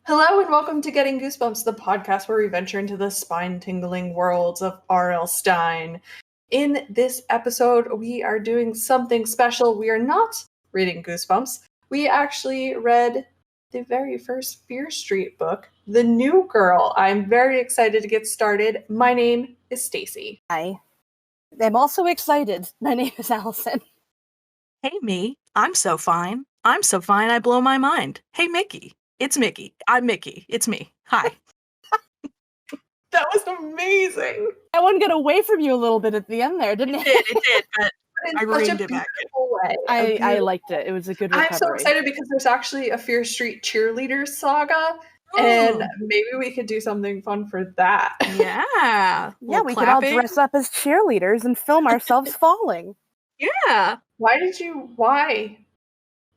Hello and welcome to Getting Goosebumps, the podcast where we venture into the spine-tingling worlds of R.L. Stine. In this episode, we are doing something special. We are not reading Goosebumps. We actually read the very first Fear Street book, The New Girl. I'm very excited to get started. My name is Stacy. Hi. I'm also excited. My name is Alison. Hey, me. I'm so fine. I blow my mind. Hey, Mickey. It's Mickey. I'm Mickey. It's me. Hi. That was amazing. That one got away from you a little bit at the end there, didn't it? It did, but I In such reined a it back. beautiful way. I liked it. It was a good recovery. I'm so excited because there's actually a Fear Street cheerleaders saga, and maybe we could do something fun for that. Yeah. Yeah, we could all dress up as cheerleaders and film ourselves falling. Yeah. Why?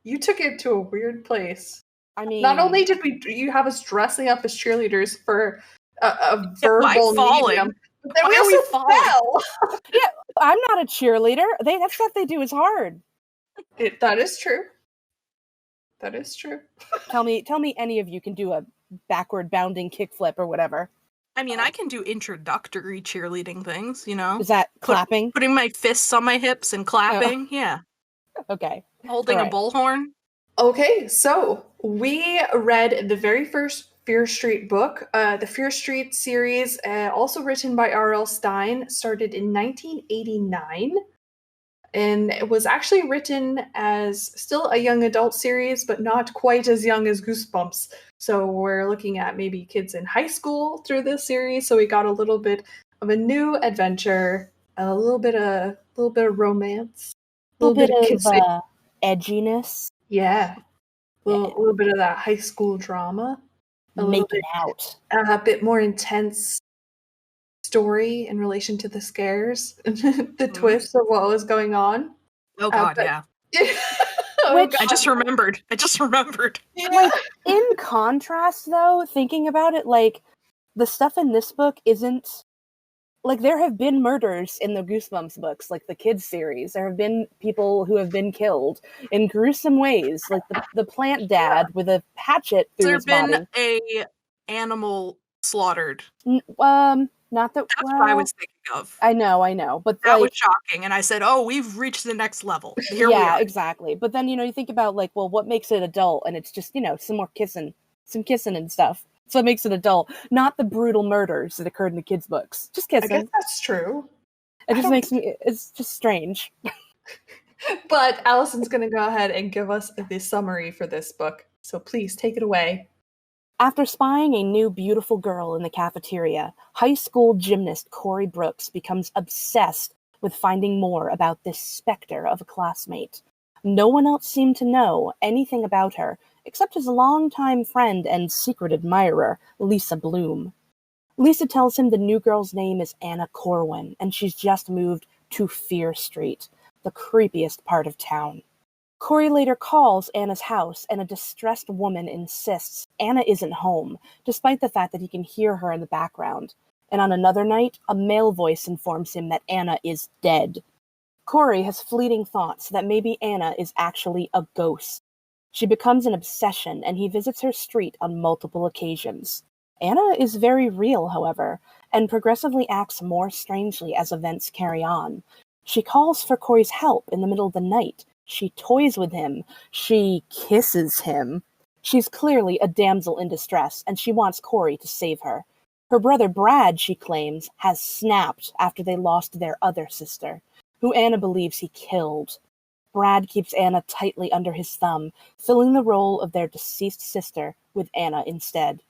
You took it to a weird place. I mean, not only did you have us dressing up as cheerleaders for a verbal medium, but then we also fell. Yeah, I'm not a cheerleader. That stuff they do is hard. That is true. That is true. Tell me any of you can do a backward bounding kickflip or whatever. I mean, I can do introductory cheerleading things, you know? Is that clapping? Putting my fists on my hips and clapping, yeah. Okay. Holding a bullhorn. Okay, so we read the very first Fear Street book. The Fear Street series, also written by R.L. Stine, started in 1989. And it was actually written as still a young adult series, but not quite as young as Goosebumps. So we're looking at maybe kids in high school through this series. So we got a little bit of a new adventure, a little bit of romance, a little bit of edginess. Yeah. A little bit of that high school drama. Making out. A bit more intense story in relation to the scares and the twists of what was going on. Oh god, yeah. Which I just remembered. Yeah. Like, in contrast, though, thinking about it, like, the stuff in this book isn't... Like, there have been murders in the Goosebumps books, like the kids series. There have been people who have been killed in gruesome ways, like the plant dad with a hatchet through his body. There's been a animal slaughtered. Not that. That's what I was thinking of. I know, but that was shocking, and I said, "Oh, we've reached the next level." Here we are. Exactly. But then you think about what makes it adult, and it's just some more kissing, and stuff. So it makes it adult, not the brutal murders that occurred in the kids' books. Just kissing. I guess that's true. It just makes me. It's just strange. But Alison's going to go ahead and give us the summary for this book. So please take it away. After spying a new beautiful girl in the cafeteria, high school gymnast Corey Brooks becomes obsessed with finding more about this specter of a classmate. No one else seemed to know anything about her, except his longtime friend and secret admirer, Lisa Bloom. Lisa tells him the new girl's name is Anna Corwin, and she's just moved to Fear Street, the creepiest part of town. Corey later calls Anna's house, and a distressed woman insists Anna isn't home, despite the fact that he can hear her in the background. And on another night, a male voice informs him that Anna is dead. Corey has fleeting thoughts that maybe Anna is actually a ghost. She becomes an obsession, and he visits her street on multiple occasions. Anna is very real, however, and progressively acts more strangely as events carry on. She calls for Corey's help in the middle of the night. She toys with him. She kisses him. She's clearly a damsel in distress, and she wants Corey to save her. Her brother Brad, she claims, has snapped after they lost their other sister, who Anna believes he killed. Brad keeps Anna tightly under his thumb, filling the role of their deceased sister with Anna instead.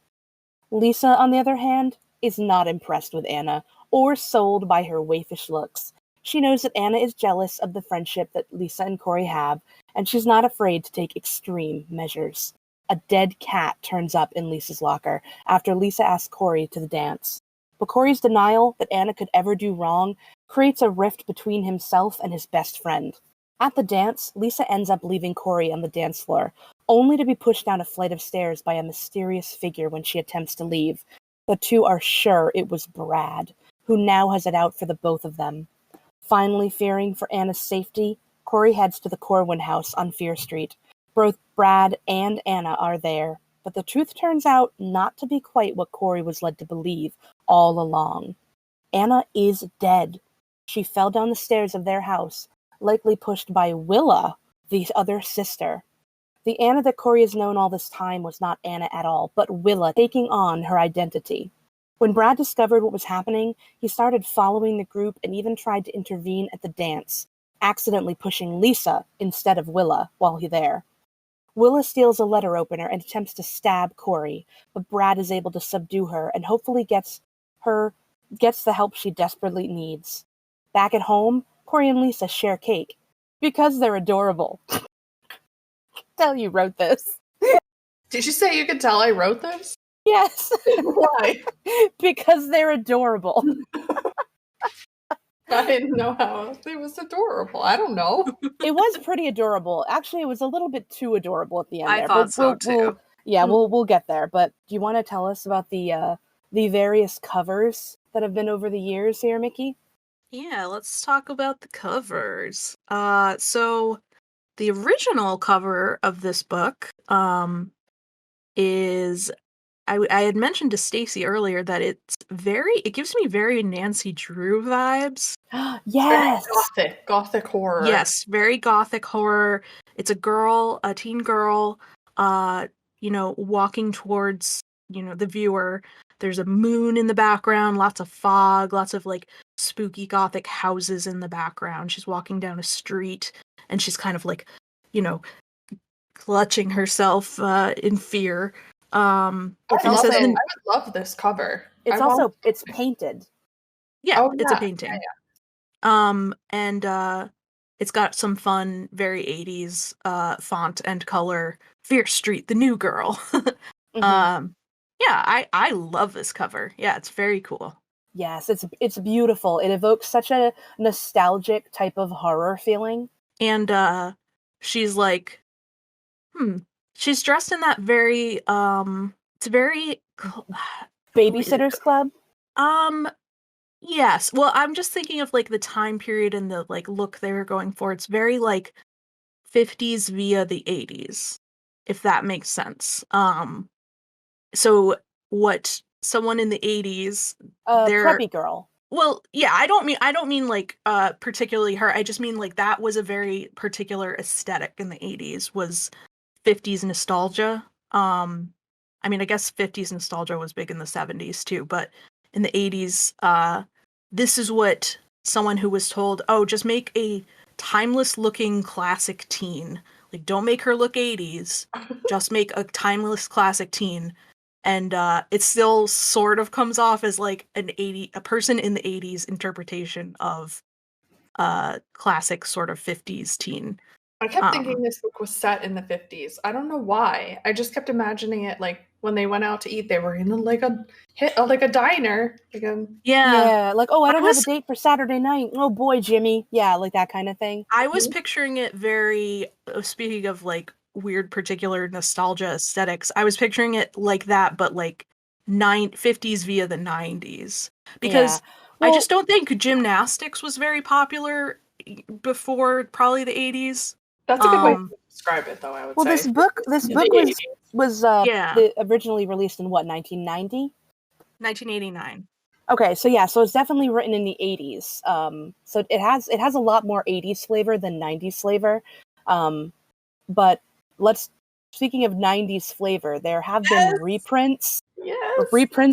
Lisa, on the other hand, is not impressed with Anna, or sold by her waifish looks. She knows that Anna is jealous of the friendship that Lisa and Corey have, and she's not afraid to take extreme measures. A dead cat turns up in Lisa's locker after Lisa asks Corey to the dance. But Corey's denial that Anna could ever do wrong creates a rift between himself and his best friend. At the dance, Lisa ends up leaving Corey on the dance floor, only to be pushed down a flight of stairs by a mysterious figure when she attempts to leave. The two are sure it was Brad, who now has it out for the both of them. Finally, fearing for Anna's safety, Corey heads to the Corwin house on Fear Street. Both Brad and Anna are there. But the truth turns out not to be quite what Corey was led to believe all along. Anna is dead. She fell down the stairs of their house, likely pushed by Willa, the other sister. The Anna that Corey has known all this time was not Anna at all, but Willa taking on her identity. When Brad discovered what was happening, he started following the group and even tried to intervene at the dance, accidentally pushing Lisa instead of Willa while he's there. Willa steals a letter opener and attempts to stab Corey, but Brad is able to subdue her and hopefully gets the help she desperately needs. Back at home, Corey and Lisa share cake because they're adorable. Tell you wrote this. Did you say you could tell I wrote this? Yes. Why? Because they're adorable. I didn't know how it was adorable. I don't know. It was pretty adorable. Actually, it was a little bit too adorable at the end. I there. thought so too. We'll get there. But do you want to tell us about the various covers that have been over the years here, Mickey? Yeah, let's talk about the covers. So the original cover of this book is I had mentioned to Stacy earlier that it gives me very Nancy Drew vibes. Yes. Very gothic horror. Yes, very gothic horror. It's a teen girl, walking towards, the viewer. There's a moon in the background, lots of fog, lots of like spooky gothic houses in the background. She's walking down a street and she's kind of like, clutching herself in fear. I would love this cover. It's painted. Yeah, it's a painting. And it's got some fun, very 80s font and color. Fear Street, the new girl. Mm-hmm. Yeah, I love this cover. Yeah, it's very cool. Yes, it's beautiful. It evokes such a nostalgic type of horror feeling. And she's like, she's dressed in that very it's very Babysitter's Club. Yes. Well, I'm just thinking of like the time period and the like look they were going for. It's very like 50s via the 80s, if that makes sense. So what someone in the 80s, they're preppy girl. Well, yeah, I don't mean like particularly her. I just mean like that was a very particular aesthetic in the 80s was 50s nostalgia. I mean, I guess 50s nostalgia was big in the 70s too, but in the 80s, this is what someone who was told, oh, just make a timeless looking classic teen. Like, don't make her look 80s, just make a timeless classic teen. And it still sort of comes off as like a person in the 80s interpretation of classic sort of 50s teen. I kept thinking this book was set in the 50s. I don't know why. I just kept imagining it like when they went out to eat, they were in like a diner. Yeah, like, oh, I don't have a date for Saturday night. Oh boy, Jimmy. Yeah, like that kind of thing. I was picturing it very, speaking of like weird particular nostalgia aesthetics, I was picturing it like that, but like 50s via the 90s. Because I just don't think gymnastics was very popular before probably the 80s. That's a good way to describe it, though, I would say. Well, this book was originally released in what, 1990? 1989. Okay, so it's definitely written in the 80s. So it has a lot more 80s flavor than 90s flavor. But speaking of 90s flavor, there have been reprints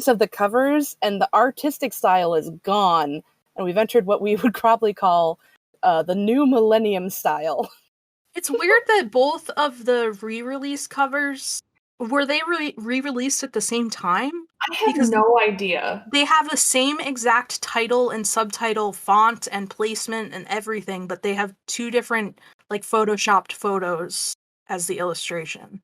of the covers, and the artistic style is gone, and we've entered what we would probably call the new millennium style. It's weird that both of the re-release covers were they re-released at the same time? I have no idea. They have the same exact title and subtitle font and placement and everything, but they have two different like photoshopped photos as the illustration.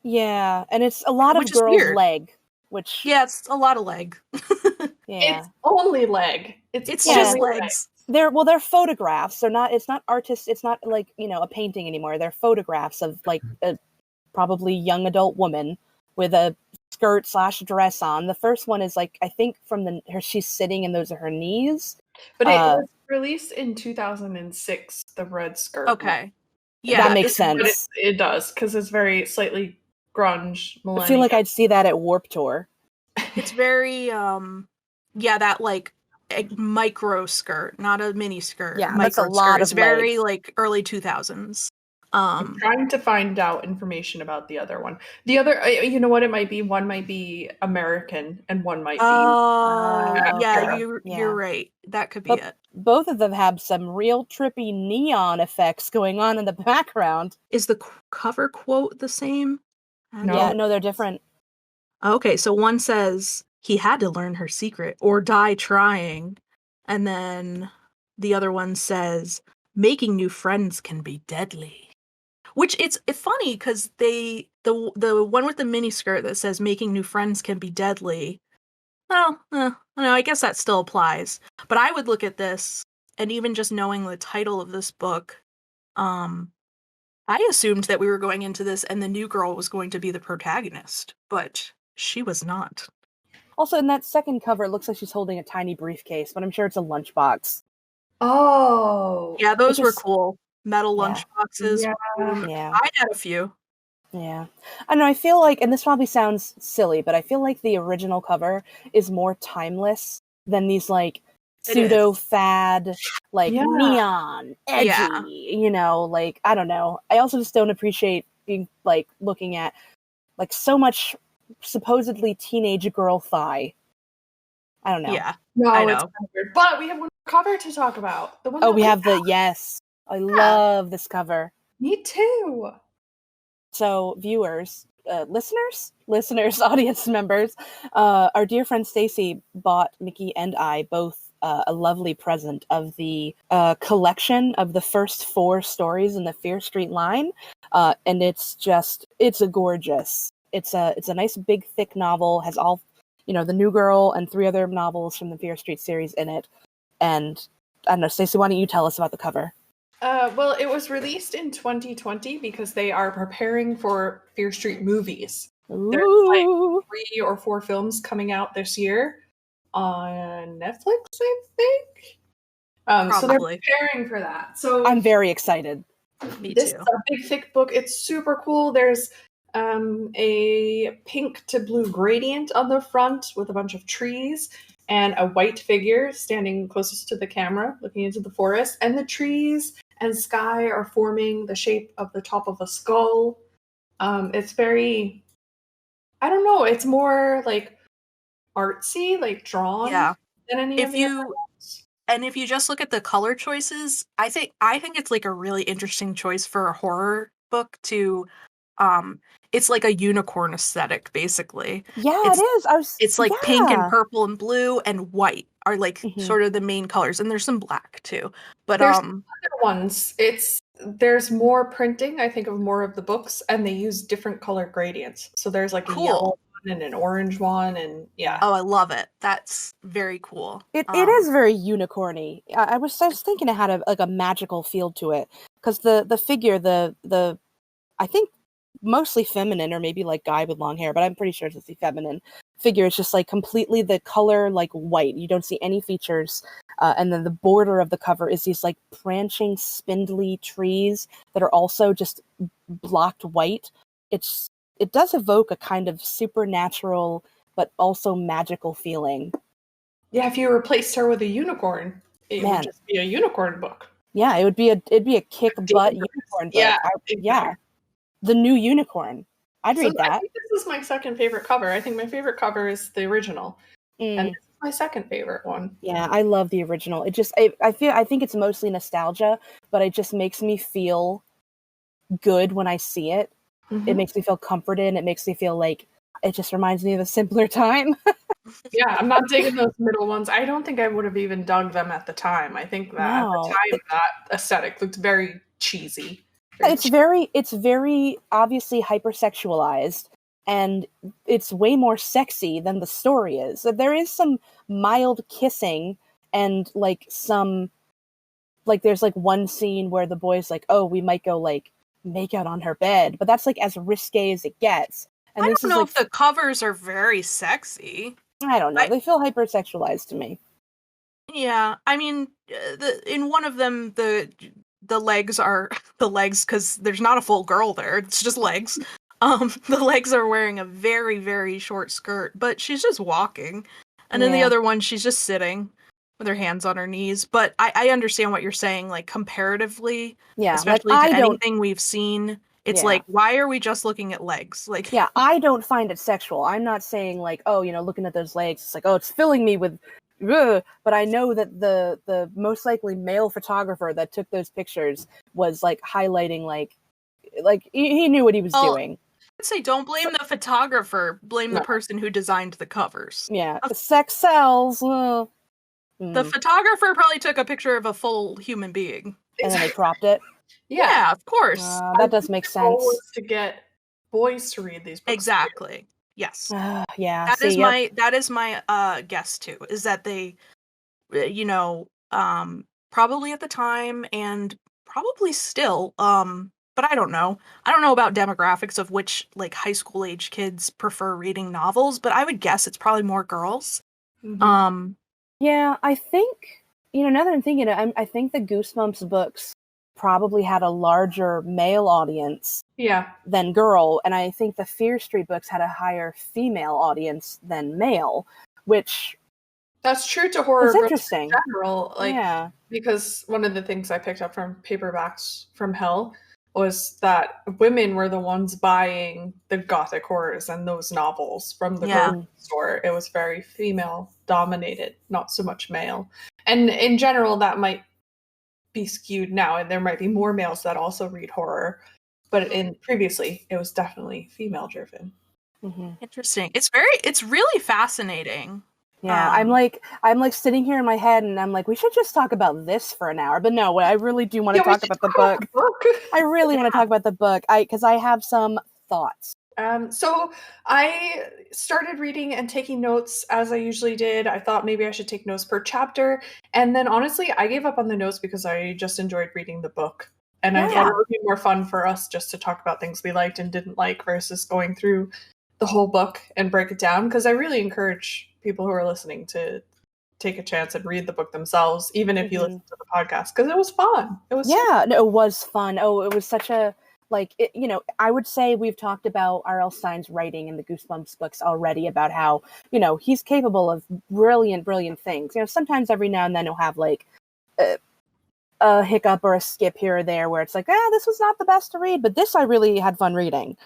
Yeah, and it's a lot of girls' leg. It's a lot of leg. Yeah. It's only leg. It's just legs. They're photographs. It's not artists. It's not like, a painting anymore. They're photographs of like a probably young adult woman with a skirt/dress on. The first one is like, I think from she's sitting and those are her knees. But it was released in 2006, the red skirt. Okay. Yeah. That makes sense. But it does, because it's very slightly grunge I millennium. feel like I'd see that at Warped Tour. It's very, that like a micro skirt, not a mini skirt. Yeah, that's micro a lot skirt. It's of very legs. like early 2000s. I'm trying to find out information about the other one. The other, you know what it might be? One might be American and one might be. Yeah, Africa. you're right. That could be But it. both of them have some real trippy neon effects going on in the background. Is the cover quote the same? No. Yeah, no, they're different. Okay, so one says he had to learn her secret or die trying, and then the other one says making new friends can be deadly. Which it's funny because the one with the mini skirt that says making new friends can be deadly. Well, I guess that still applies. But I would look at this, and even just knowing the title of this book, I assumed that we were going into this and the new girl was going to be the protagonist, but she was not. Also, in that second cover, it looks like she's holding a tiny briefcase, but I'm sure it's a lunchbox. Oh. Yeah, those were just- cool. Metal Yeah. lunchboxes. Yeah. Yeah. I had a few. Yeah. I know, I feel like, and this probably sounds silly, but I feel like the original cover is more timeless than these, like, It is. pseudo-fad, like, Yeah. neon, edgy, Yeah. you know, like, I don't know. I also just don't appreciate being, like, looking at, like, so much supposedly teenage girl thigh. I don't know. Yeah. No, I it's know. kind of weird. But we have one cover to talk about. The one Oh, that we have the, yes. I love this cover. Me too. So, viewers, listeners, audience members, our dear friend Stacy bought Mickey and I both a lovely present of the collection of the first 4 stories in the Fear Street line, and it's a gorgeous. It's a nice big thick novel, has all, the New Girl and 3 other novels from the Fear Street series in it, and I don't know, Stacy, why don't you tell us about the cover? Well, it was released in 2020 because they are preparing for Fear Street movies. There's like Ooh. 3 or 4 films coming out this year on Netflix, I think. So they're Probably. preparing for that. So I'm very excited. Me this too. is a big, thick book. It's super cool. There's a pink to blue gradient on the front with a bunch of trees and a white figure standing closest to the camera looking into the forest. And the trees and sky are forming the shape of the top of a skull. It's very, I don't know, it's more like artsy, like drawn Yeah. than any of If the other you ones. and if you just look at the color choices, I think it's like a really interesting choice for a horror book to it's like a unicorn aesthetic basically. Yeah, It's it is. It's like pink and Yeah. purple and blue and white are like Mhm. sort of the main colors, and there's some black too. But There's other ones. There's more printing, I think, of more of the books, and they use different color gradients. So there's like a Cool. yellow one and an orange one, and yeah. Oh, I love it. That's very cool. It is very unicorny. I was thinking it had a magical feel to it because the figure, the I think mostly feminine or maybe like guy with long hair, but I'm pretty sure it's the feminine figure. It's just like completely the color like white. You don't see any features, and then the border of the cover is these like branching, spindly trees that are also just blocked white. It does evoke a kind of supernatural but also magical feeling. Yeah, if you replaced her with a unicorn, it would just be a unicorn book. Yeah, it'd be a kick butt unicorn book. Yeah, yeah. The new unicorn. I'd read that. I think this is my second favorite cover. I think my favorite cover is the original. And this is my second favorite one. Yeah, I love the original. It just I think it's mostly nostalgia, but it just makes me feel good when I see it. Mm-hmm. It makes me feel comforted. It makes me feel like it just reminds me of a simpler time. Yeah, I'm not digging those middle ones. I don't think I would have even dug them at the time. I think that at the time that aesthetic looked very cheesy. It's very obviously hypersexualized, and it's way more sexy than the story is. There is some mild kissing and like there's like one scene where the boy's like, "Oh, we might go like make out on her bed," but that's like as risque as it gets. And I this don't is know like, if the covers are very sexy. I don't know. They feel hypersexualized to me. Yeah, I mean, in one of them, the legs are the legs because there's not a full girl there. It's just legs. The legs are wearing a very, very short skirt, but she's just walking. And then the Yeah. other one, she's just sitting with her hands on her knees. But I understand what you're saying, like comparatively, Yeah, like especially to anything we've seen, it's Yeah. like, why are we just looking at legs? Like, yeah, I don't find it sexual. I'm not saying like, oh, looking at those legs, it's like, oh, it's filling me with, ugh. But I know that the most likely male photographer that took those pictures was like highlighting like he knew what he was Well, doing. I'd say don't blame the photographer, blame the No. person who designed the covers. Yeah, sex sells. The photographer probably took a picture of a full human being. And then they cropped it. Yeah, of course. That does make The goal sense. was to get boys to read these books. Exactly. Yes. Yeah. That is my guess too, is that they, probably at the time and probably still, but I don't know. I don't know about demographics of which like high school age kids prefer reading novels, but I would guess it's probably more girls. Mhm. Yeah, I think, now that I'm thinking it, I think the Goosebumps books probably had a larger male audience than girl, and I think the Fear Street books had a higher female audience than male, which that's true to horror is books interesting. in general. Because one of the things I picked up from Paperbacks from Hell was that women were the ones buying the gothic horrors and those novels from the grocery store. It was very female dominated, not so much male. And in general, that might be skewed now, and there might be more males that also read horror. But previously, it was definitely female driven. Interesting. It's really fascinating. Yeah, I'm like sitting here in my head, and I'm like, we should just talk about this for an hour. But no, I really do want to talk about the book. I really want to talk about the book, because I have some thoughts. So I started reading and taking notes as I usually did. I thought maybe I should take notes per chapter, and then honestly, I gave up on the notes because I just enjoyed reading the book, and I thought it would be more fun for us just to talk about things we liked and didn't like versus going through the whole book and break it down. Because I really encourage people who are listening to take a chance and read the book themselves, even if you listen to the podcast, because it was fun. It was it was fun. Oh, it was such a I would say we've talked about R.L. Stine's writing in the Goosebumps books already about how he's capable of brilliant things. Sometimes every now and then he'll have like a hiccup or a skip here or there where it's like, this was not the best to read, but this I really had fun reading.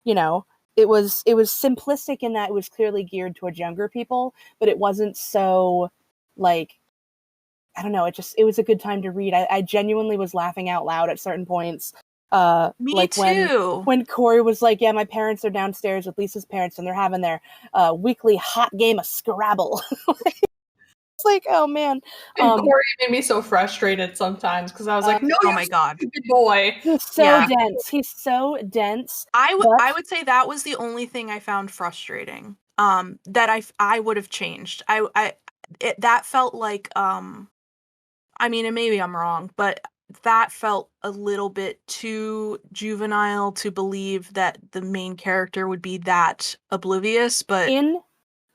It was simplistic in that it was clearly geared towards younger people, but it wasn't so like, I don't know, it was a good time to read. I genuinely was laughing out loud at certain points. Me like too. When Corey was like, yeah, my parents are downstairs with Lisa's parents and they're having their weekly hot game of Scrabble. It's like, oh man. And Corey made me so frustrated sometimes because I was like, no, oh my god, stupid boy. He's so dense. He's so dense. I would say that was the only thing I found frustrating. That I would have changed. That felt like I mean, and maybe I'm wrong, but that felt a little bit too juvenile to believe that the main character would be that oblivious. But in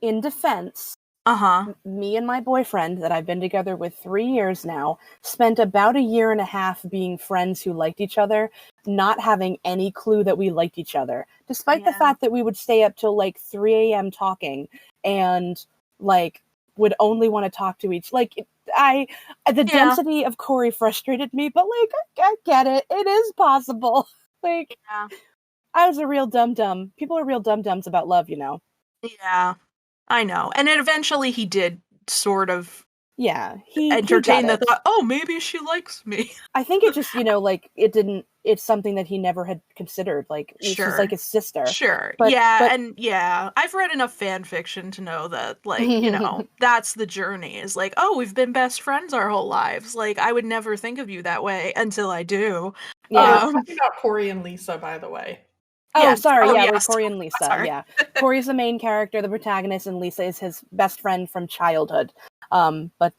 defense, me and my boyfriend that I've been together with 3 years now spent about 1.5 years being friends who liked each other, not having any clue that we liked each other, despite the fact that we would stay up till like 3 a.m. talking and like would only want to talk to each the density of Corey frustrated me, but like I get it. It is possible. Like I was a real dum-dum. People are real dum-dums about love, Yeah, I know. And then eventually he did sort of he entertain the thought, oh, maybe she likes me. I think it just, it's something that he never had considered. Like, she's like his sister. Sure. I've read enough fan fiction to know that, like, that's the journey, is like, oh, we've been best friends our whole lives. Like, I would never think of you that way until I do. Yeah. Talking about Corey and Lisa, by the way. Corey and Lisa. Sorry. Yeah. Corey's the main character, the protagonist, and Lisa is his best friend from childhood. But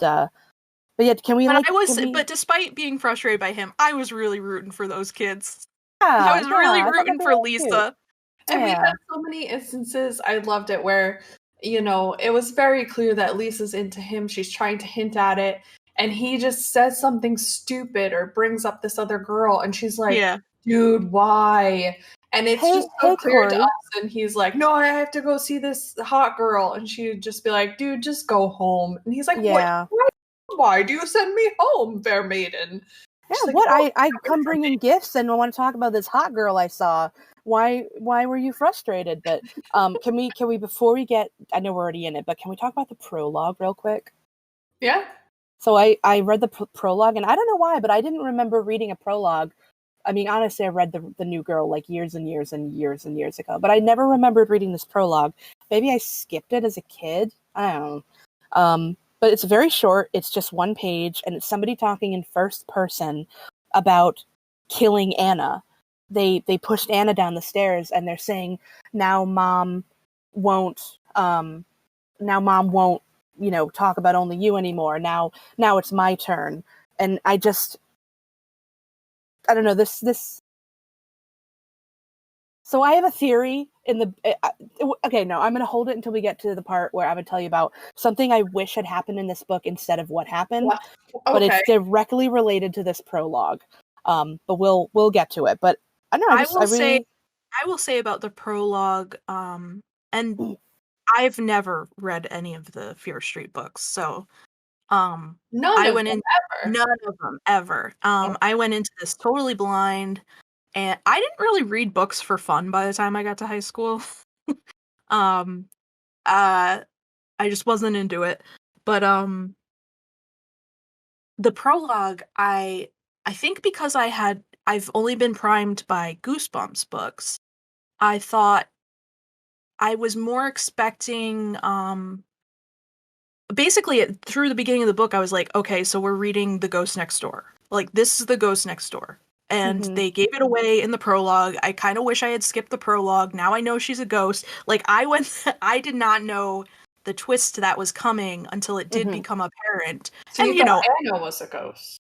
yeah, can we But despite being frustrated by him, I was really rooting for those kids. Yeah, I was really rooting for Lisa. And we had so many instances, I loved it, where, it was very clear that Lisa's into him. She's trying to hint at it. And he just says something stupid or brings up this other girl. And she's like, dude, why? And it's just so Hey, clear to Corey. us. And he's like, no, I have to go see this hot girl. And she would just be like, dude, just go home. And he's like, Yeah. why do you send me home, fair maiden? Yeah, She's like, what? "No, I wait come for me." bringing gifts and I want to talk about this hot girl I saw. Why were you frustrated? But can we before we get, I know we're already in it, but can we talk about the prologue real quick? Yeah. So I read the prologue, and I don't know why, but I didn't remember reading a prologue. I mean, honestly, I read the New Girl like years and years and years and years ago, but I never remembered reading this prologue. Maybe I skipped it as a kid. I don't know. But it's very short. It's just one page, and it's somebody talking in first person about killing Anna. They pushed Anna down the stairs, and they're saying now mom won't talk about only you anymore. Now it's my turn. And I don't know, this. So I have a theory in the. Okay, no, I'm going to hold it until we get to the part where I'm going to tell you about something I wish had happened in this book instead of what happened. What? But Okay. it's directly related to this prologue. But we'll get to it. But I don't know. I will say about the prologue, and I've never read any of the Fear Street books, so None I of went them in ever. none of them ever. Oh. I went into this totally blind, and I didn't really read books for fun by the time I got to high school. um, I just wasn't into it. But the prologue, I think because I've only been primed by Goosebumps books, I thought I was more expecting basically through the beginning of the book I was like, okay, so we're reading The Ghost Next Door. Like this is The Ghost Next Door. And Mhm. they gave it away in the prologue. I kind of wish I had skipped the prologue. Now I know she's a ghost. Like I did not know the twist that was coming until it did Mhm. become apparent. So And you thought Anna was a ghost,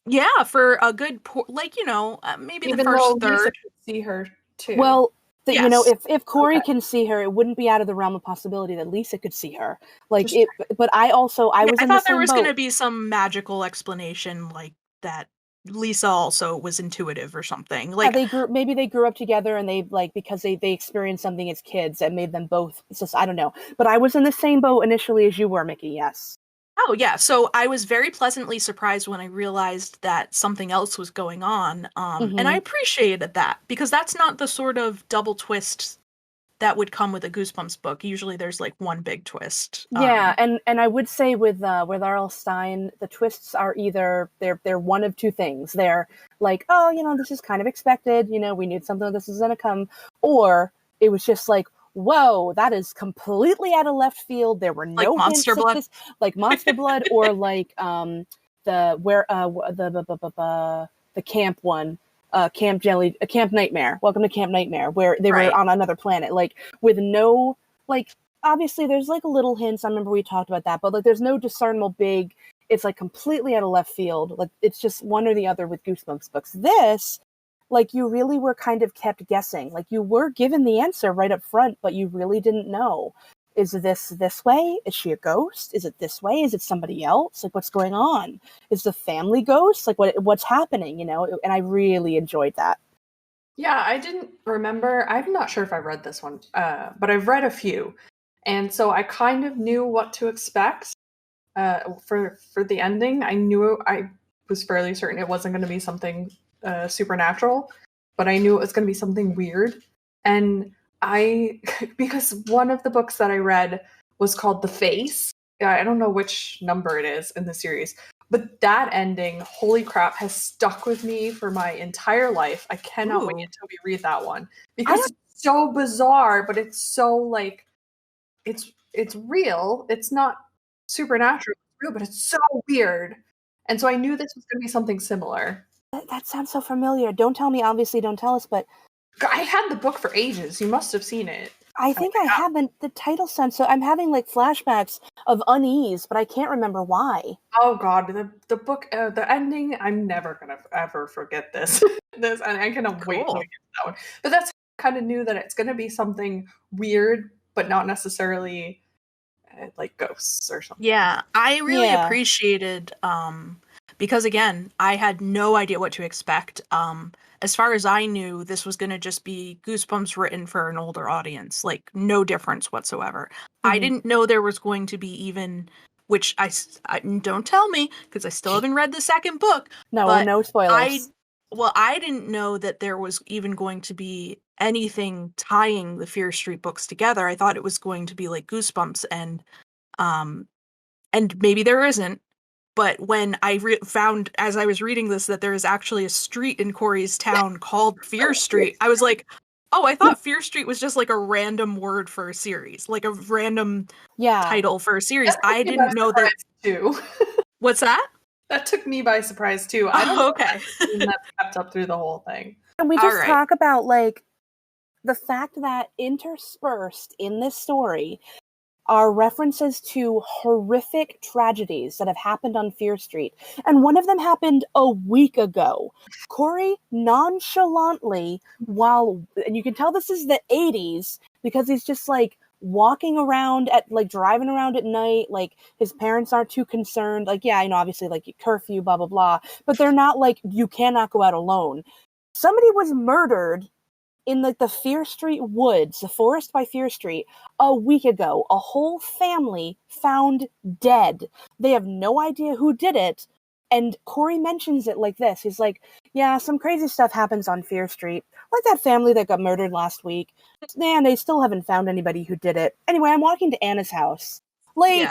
yeah, for a good maybe the even though first Lisa third. could see her too. Well, Yes. if Corey Okay. can see her, it wouldn't be out of the realm of possibility that Lisa could see her. Like Just it, but I Yeah, was I in the thought there same was going boat. to be some magical explanation like that Lisa also was intuitive or something. Yeah, Like, maybe they grew up together and they like because they experienced something as kids that made them both. It's just I don't know. But I was in the same boat initially as you were, Mickey. Yes. oh yeah, so I was very pleasantly surprised when I realized that something else was going on. And I Mm-hmm. appreciated that because that's not the sort of double twist that would come with a Goosebumps book. Usually there's like one big twist. Yeah, and I would say with R.L. Stein, the twists are either they're one of two things. They're like, oh, this is kind of expected. We knew something like this was gonna come, or it was just like, whoa, that is completely out of left field. There were Like no Monster hints of Blood. this, like Monster Blood, or like the camp one, Camp Nightmare. Welcome to Camp Nightmare, where they were Right. on another planet, like with no like obviously there's like little hints. I remember we talked about that, but like there's no discernible big. It's like completely out of left field. Like it's just one or the other with Goosebumps books. This, like you really were kind of kept guessing. Like you were given the answer right up front, but you really didn't know. Is this way? Is she a ghost? Is it this way? Is it somebody else? Like what's going on? Is the family ghost? Like what's happening? And I really enjoyed that. Yeah, I didn't remember. I'm not sure if I read this one, but I've read a few, and so I kind of knew what to expect for the ending. I was fairly certain it wasn't going to be something supernatural, but I knew it was going to be something weird. And I because one of the books that I read was called The Face. Yeah, I don't know which number it is in the series, but that ending, holy crap, has stuck with me for my entire life. I cannot wait Ooh. until we read that one because it's so bizarre, but it's so like it's real. It's not supernatural, it's real, but it's so weird. And so I knew this was going to be something similar. That sounds so familiar. Don't tell me, obviously, don't tell us, but I had the book for ages. You must have seen it. I think I haven't. The title sounds so. I'm having like flashbacks of unease, but I can't remember why. Oh god, the book, the ending. I'm never gonna ever forget this. This, and I cannot wait till we Cool. get to that one. But that's kind of knew that it's gonna be something weird, but not necessarily like ghosts or something. Yeah, I really Yeah. appreciated because again, I had no idea what to expect. As far as I knew, this was going to just be Goosebumps written for an older audience, like no difference whatsoever. I didn't know there was going to be even, which I don't tell me because I still haven't read the second book. No, but no spoilers. I didn't know that there was even going to be anything tying the Fear Street books together. I thought it was going to be like Goosebumps, um, and maybe there isn't. But when I found, as I was reading this, that there is actually a street in Corey's town called Fear Street, I was like, oh, I thought Fear Street was just like a random word for a series, like a random title for a series. I didn't know that. Too. What's that? That took me by surprise too. I don't know okay. that's kept up through the whole thing. And we just talk about like the fact that interspersed in this story are references to horrific tragedies that have happened on Fear Street. And one of them happened a week ago. Corey nonchalantly, and you can tell this is the 80s because he's just like walking around driving around at night, like his parents aren't too concerned. Like, yeah, I know, obviously, like curfew, blah, blah, blah. But they're not like, you cannot go out alone. Somebody was murdered in the Fear Street woods, the forest by Fear Street, a week ago. A whole family found dead. They have no idea who did it. And Corey mentions it like this. He's like, yeah, some crazy stuff happens on Fear Street. Like that family that got murdered last week. Man, they still haven't found anybody who did it. Anyway, I'm walking to Anna's house. Like,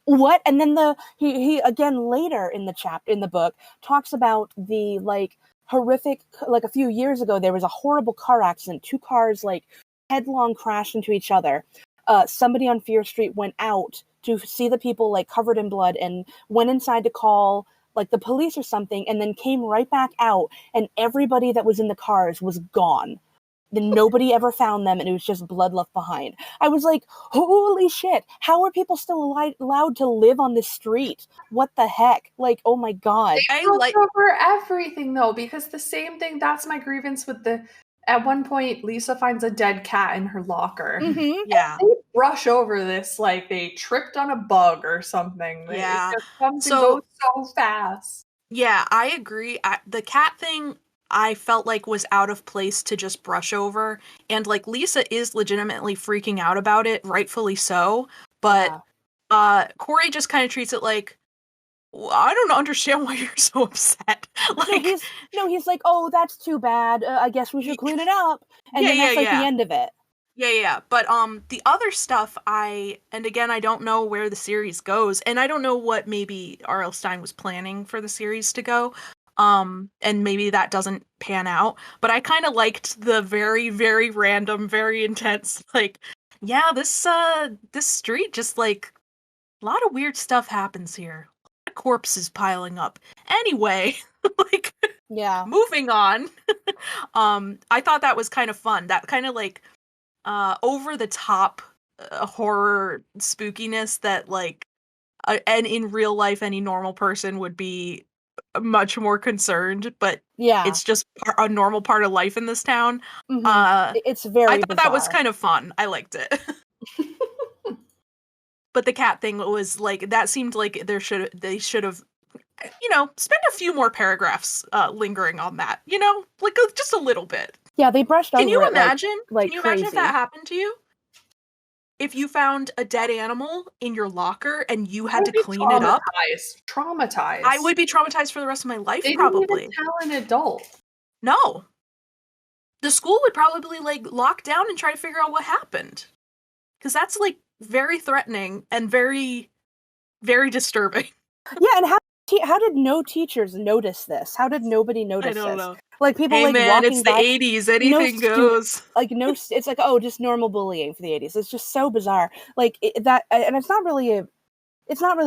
what? And then he again later in the book talks about the like horrific, like a few years ago there was a horrible car accident. 2 cars like headlong crashed into each other. Somebody on Fear Street went out to see the people like covered in blood and went inside to call like the police or something, and then came right back out, and everybody that was in the cars was gone. Then nobody ever found them, and it was just blood left behind. I was like, holy shit, how are people still allowed to live on this street? What the heck? Like, oh my god. They like over everything though, because the same thing, that's my grievance with at one point Lisa finds a dead cat in her locker. Yeah. They brush over this like they tripped on a bug or something. Yeah. It just comes and goes so fast. Yeah, I agree. The cat thing I felt like was out of place to just brush over. And like Lisa is legitimately freaking out about it, rightfully so. But Corey just kind of treats it like, well, I don't understand why you're so upset. Like, he's like, oh, that's too bad. I guess we should clean it up. And then that's like the end of it. Yeah. But the other stuff, and again, I don't know where the series goes, and I don't know what maybe R.L. Stine was planning for the series to go. And maybe that doesn't pan out, but I kind of liked the very, very random, very intense, like, yeah, this street, just like a lot of weird stuff happens here. A lot of corpses piling up. Anyway, like, moving on. I thought that was kind of fun. That kind of like over the top horror spookiness that like and in real life any normal person would be much more concerned, but it's just a normal part of life in this town. It's very I thought bizarre. that was kind of fun. I liked it. But the cat thing was like, that seemed like they should have, spent a few more paragraphs lingering on that, like just a little bit. Yeah, they brushed over it. Can you imagine crazy. If that happened to you? If you found a dead animal in your locker and you had to clean it up? Traumatized. I would be traumatized for the rest of my life, they probably. Didn't even tell an adult. No. The school would probably like lock down and try to figure out what happened. Because that's like very threatening and very, very disturbing. Yeah, and how did no teachers notice this? How did nobody notice this? I don't know. Like people hey, like man, walking it's the by, 80s. Anything goes. Like it's like, oh, just normal bullying for the 80s. It's just so bizarre. Like and it's not really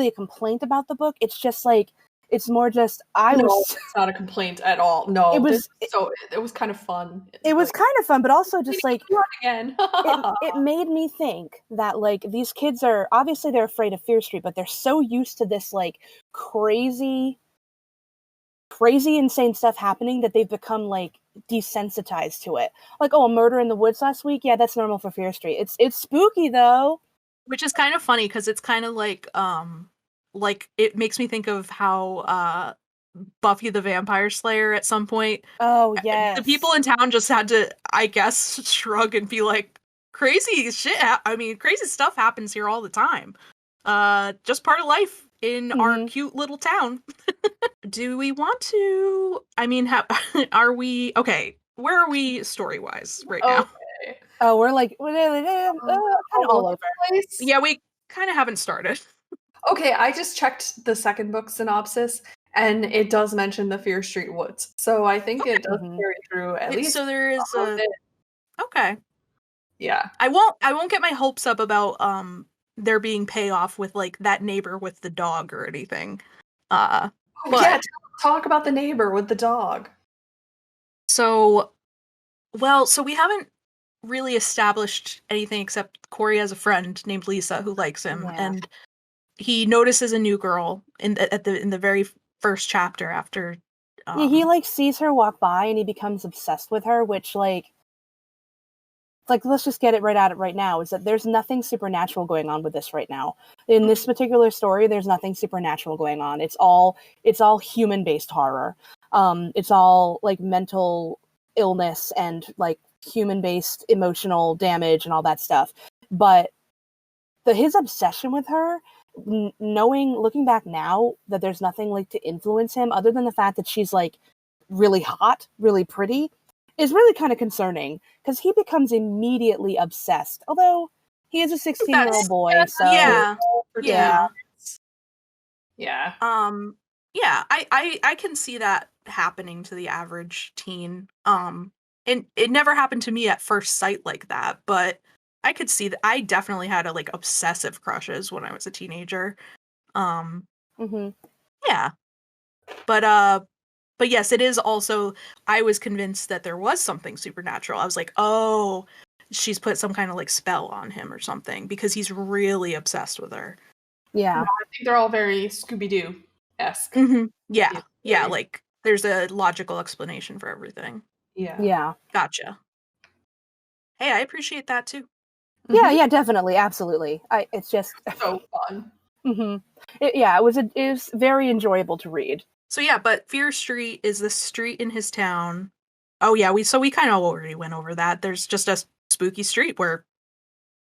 a complaint about the book. It's just like it's more just it's not a complaint at all. No, it was kind of fun. It was kind of fun, but also just like again, it made me think that like these kids are obviously they're afraid of Fear Street, but they're so used to this like crazy insane stuff happening that they've become like desensitized to it. Like, oh, a murder in the woods last week? Yeah, that's normal for Fear Street. It's spooky though. Which is kind of funny because it's kind of like it makes me think of how Buffy the Vampire Slayer at some point. Oh, yes. The people in town just had to, I guess, shrug and be like, crazy shit. Crazy stuff happens here all the time. Just part of life in our cute little town. Do we want to? I mean, are we okay? Where are we story wise right now? Okay. Oh, we're like kind of all over. Yeah, we kind of haven't started. Okay, I just checked the second book synopsis, and it does mention the Fear Street Woods, so I think it does carry through at least. So there is a okay. Yeah, I won't get my hopes up about there being payoff with like that neighbor with the dog or anything. But yeah. Talk about the neighbor with the dog. So we haven't really established anything except Corey has a friend named Lisa who likes him, and he notices a new girl in the very first chapter after. He like sees her walk by and he becomes obsessed with her, which like let's just get it right at it right now, is that there's nothing supernatural going on with this right now. In this particular story, there's nothing supernatural going on. It's all human-based horror. It's all like mental illness and like human-based emotional damage and all that stuff. But his obsession with her, looking back now, that there's nothing like to influence him other than the fact that she's like really hot, really pretty, is really kind of concerning, because he becomes immediately obsessed. Although he is a 16-year-old boy, so yeah. I can see that happening to the average teen. And it never happened to me at first sight like that, but I could see that. I definitely had like obsessive crushes when I was a teenager. Yeah. But yes, it is also, I was convinced that there was something supernatural. I was like, oh, she's put some kind of like spell on him or something, because he's really obsessed with her. Yeah. I think they're all very Scooby-Doo-esque. Yeah, like there's a logical explanation for everything. Yeah. Gotcha. Hey, I appreciate that too. Yeah, definitely, absolutely. It's just so fun. It was very enjoyable to read. So yeah, but Fear Street is the street in his town. Oh yeah, we kind of already went over that. There's just a spooky street where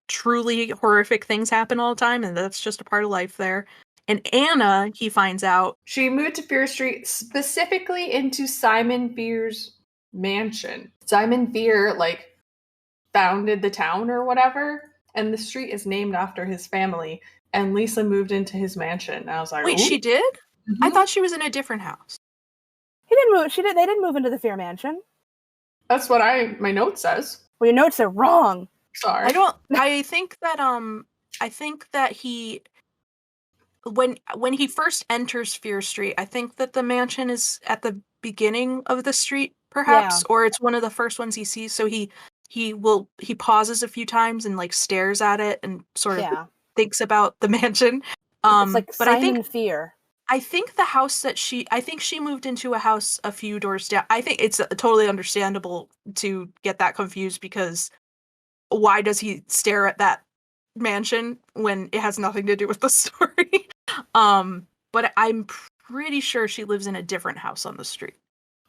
truly horrific things happen all the time, and that's just a part of life there. And Anna, he finds out, she moved to Fear Street, specifically into Simon Fear's mansion. Simon Fear like founded the town or whatever, and the street is named after his family. And Lisa moved into his mansion. And I was like, wait, ooh. She did? I thought she was in a different house. He didn't move. They didn't move into the Fear Mansion. That's what my note says. Well, your notes are wrong. Sorry. I think that he, when he first enters Fear Street, I think that the mansion is at the beginning of the street, perhaps, or it's one of the first ones he sees. So he pauses a few times and like stares at it and sort of thinks about the mansion. It's like but Simon Fear. I think the house that she moved into a house a few doors down. I think it's totally understandable to get that confused, because why does he stare at that mansion when it has nothing to do with the story? But I'm pretty sure she lives in a different house on the street.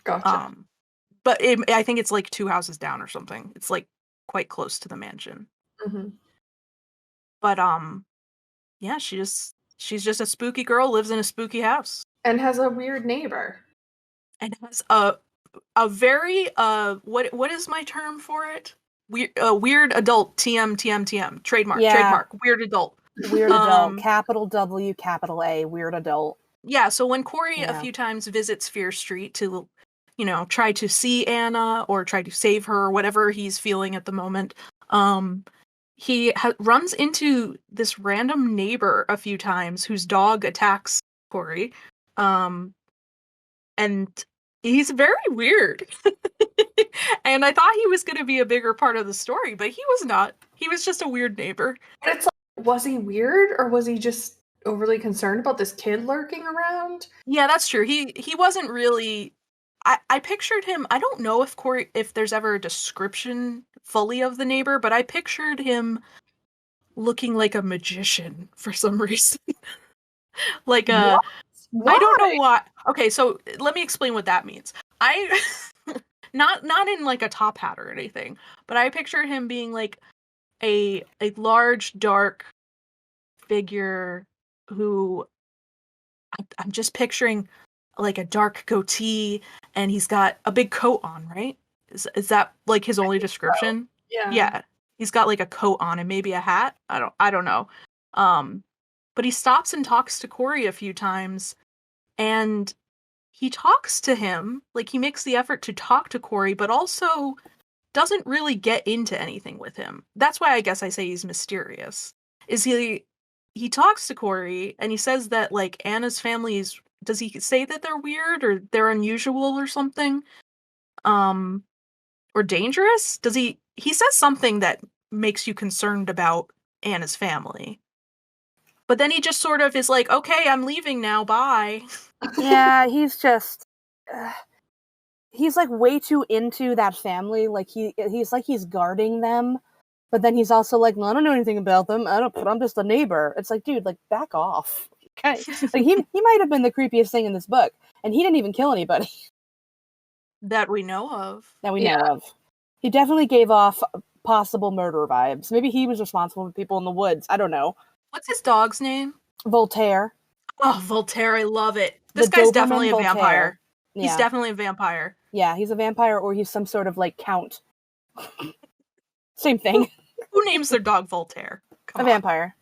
Gotcha. But I think it's like 2 houses down or something. It's like quite close to the mansion. But yeah, she's just a spooky girl, lives in a spooky house, and has a weird neighbor, and has a very what is my term for it? Weird adult. TM trademark weird adult. Weird adult, capital W, capital A, weird adult. Yeah, so when Corey a few times visits Fear Street to, try to see Anna or try to save her or whatever he's feeling at the moment, he runs into this random neighbor a few times whose dog attacks Corey. And he's very weird. And I thought he was going to be a bigger part of the story, but he was not. He was just a weird neighbor. But it's like, was he weird, or was he just overly concerned about this kid lurking around? Yeah, that's true. He wasn't really. I pictured him. I don't know if there's ever a description fully of the neighbor, but I pictured him looking like a magician for some reason. Like Why? I don't know why. Okay, so let me explain what that means. I not in like a top hat or anything, but I picture him being like a large dark figure who I'm just picturing like a dark goatee, and he's got a big coat on, right? Is that like his only So, description? yeah. Yeah. He's got like a coat on and maybe a hat. I don't know. Um but he stops and talks to Corey a few times, and he talks to him, like he makes the effort to talk to Corey, but also doesn't really get into anything with him. That's why I guess I say he's mysterious. Is he talks to Corey and he says that like Anna's family is, does he say that they're weird or they're unusual or something? Um or dangerous? Does he says something that makes you concerned about Anna's family. But then he just sort of is like, "Okay, I'm leaving now. Bye." Yeah, he's just he's like way too into that family. Like he's like he's guarding them, but then he's also like, well, I don't know anything about them. I'm just a neighbor. It's like, dude, like back off. Okay, like he might have been the creepiest thing in this book, and he didn't even kill anybody That we know of. that we Yeah. know of. He definitely gave off possible murder vibes. Maybe he was responsible for people in the woods. I don't know. What's his dog's name? Voltaire. Oh, Voltaire, I love it. The This guy's Doberman definitely a Voltaire. vampire. Yeah. He's definitely a vampire. Yeah, he's a vampire or he's some sort of like count. Same thing. Who names their dog Voltaire? Come A on. vampire.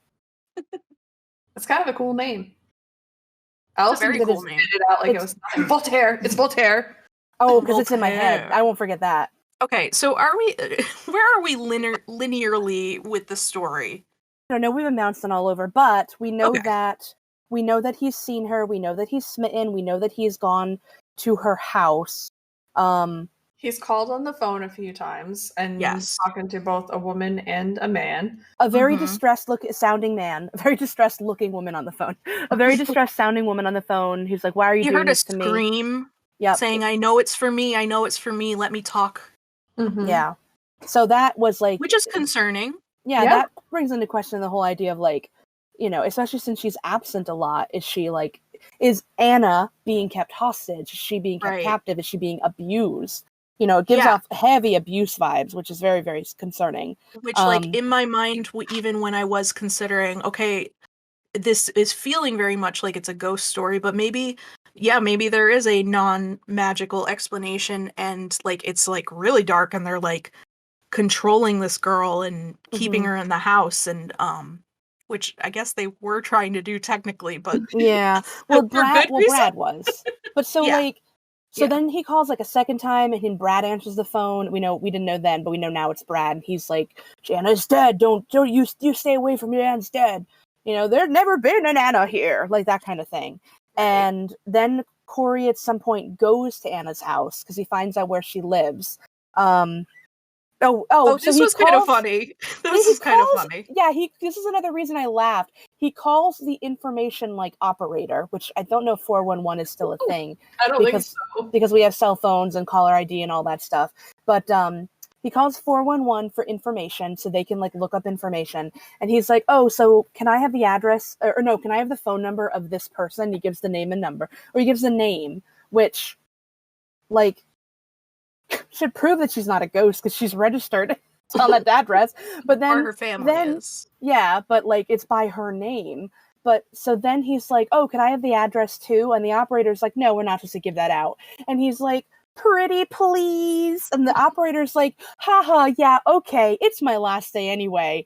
It's kind of a cool name. It's a Alison very did cool spit name. it out like it was nothing. Voltaire. It's Voltaire. Oh, because it's in my head. Voltaire. I won't forget that. Okay, so are we? Where are we linearly with the story? I don't know. We've been bouncing all over, but we know Okay. that he's seen her. We know that he's smitten. We know that he's gone to her house. He's called on the phone a few times and Yes. talking to both a woman and a man. A very Mhm. distressed sounding man, a very distressed looking woman on the phone, a very distressed sounding woman on the phone who's like, "Why are you He doing heard a this to me?" scream Yep. saying, "I know it's for me. I know it's for me. Let me talk." Mhm. Yeah. So that was like, Which is concerning. yeah, Yeah. that brings into question the whole idea of like, you know, especially since she's absent a lot. Is Anna being kept hostage? Is she being kept Right. captive? Is she being abused? You know, it gives Yeah. off heavy abuse vibes, which is very, very concerning. Which, like, in my mind, even when I was considering, okay, this is feeling very much like it's a ghost story, but maybe there is a non-magical explanation, and like it's like really dark, and they're like controlling this girl and keeping Mhm. her in the house, and which I guess they were trying to do technically, but Yeah. Well, for good reason. Brad was. But so Yeah. like, so Yeah. then he calls like a second time, and then Brad answers the phone. We didn't know then, but we know now it's Brad. And he's like, "Anna's dead. Don't you stay away from your Anna's dead. You know, there's never been an Anna here," like that kind of thing. Right. And then Corey at some point goes to Anna's house because he finds out where she lives. So This he was kind of calls- funny. This he is kind of calls- funny. Yeah, this is another reason I laughed. He calls the information like operator, which I don't know if 411 is still a thing. I don't think so. Because we have cell phones and caller ID and all that stuff. But he calls 411 for information so they can like look up information. And he's like, "Oh, so can I have the address or no, can I have the phone number of this person?" He gives the name and number, or he gives the name, which like should prove that she's not a ghost because she's registered on that address. But then Or her family is. yeah, but like it's by her name. But so then he's like, "Oh, can I have the address too?" And the operator's like, "No, we're not supposed to give that out." And he's like, "Pretty please." And the operator's like, "Haha, yeah, okay, it's my last day anyway."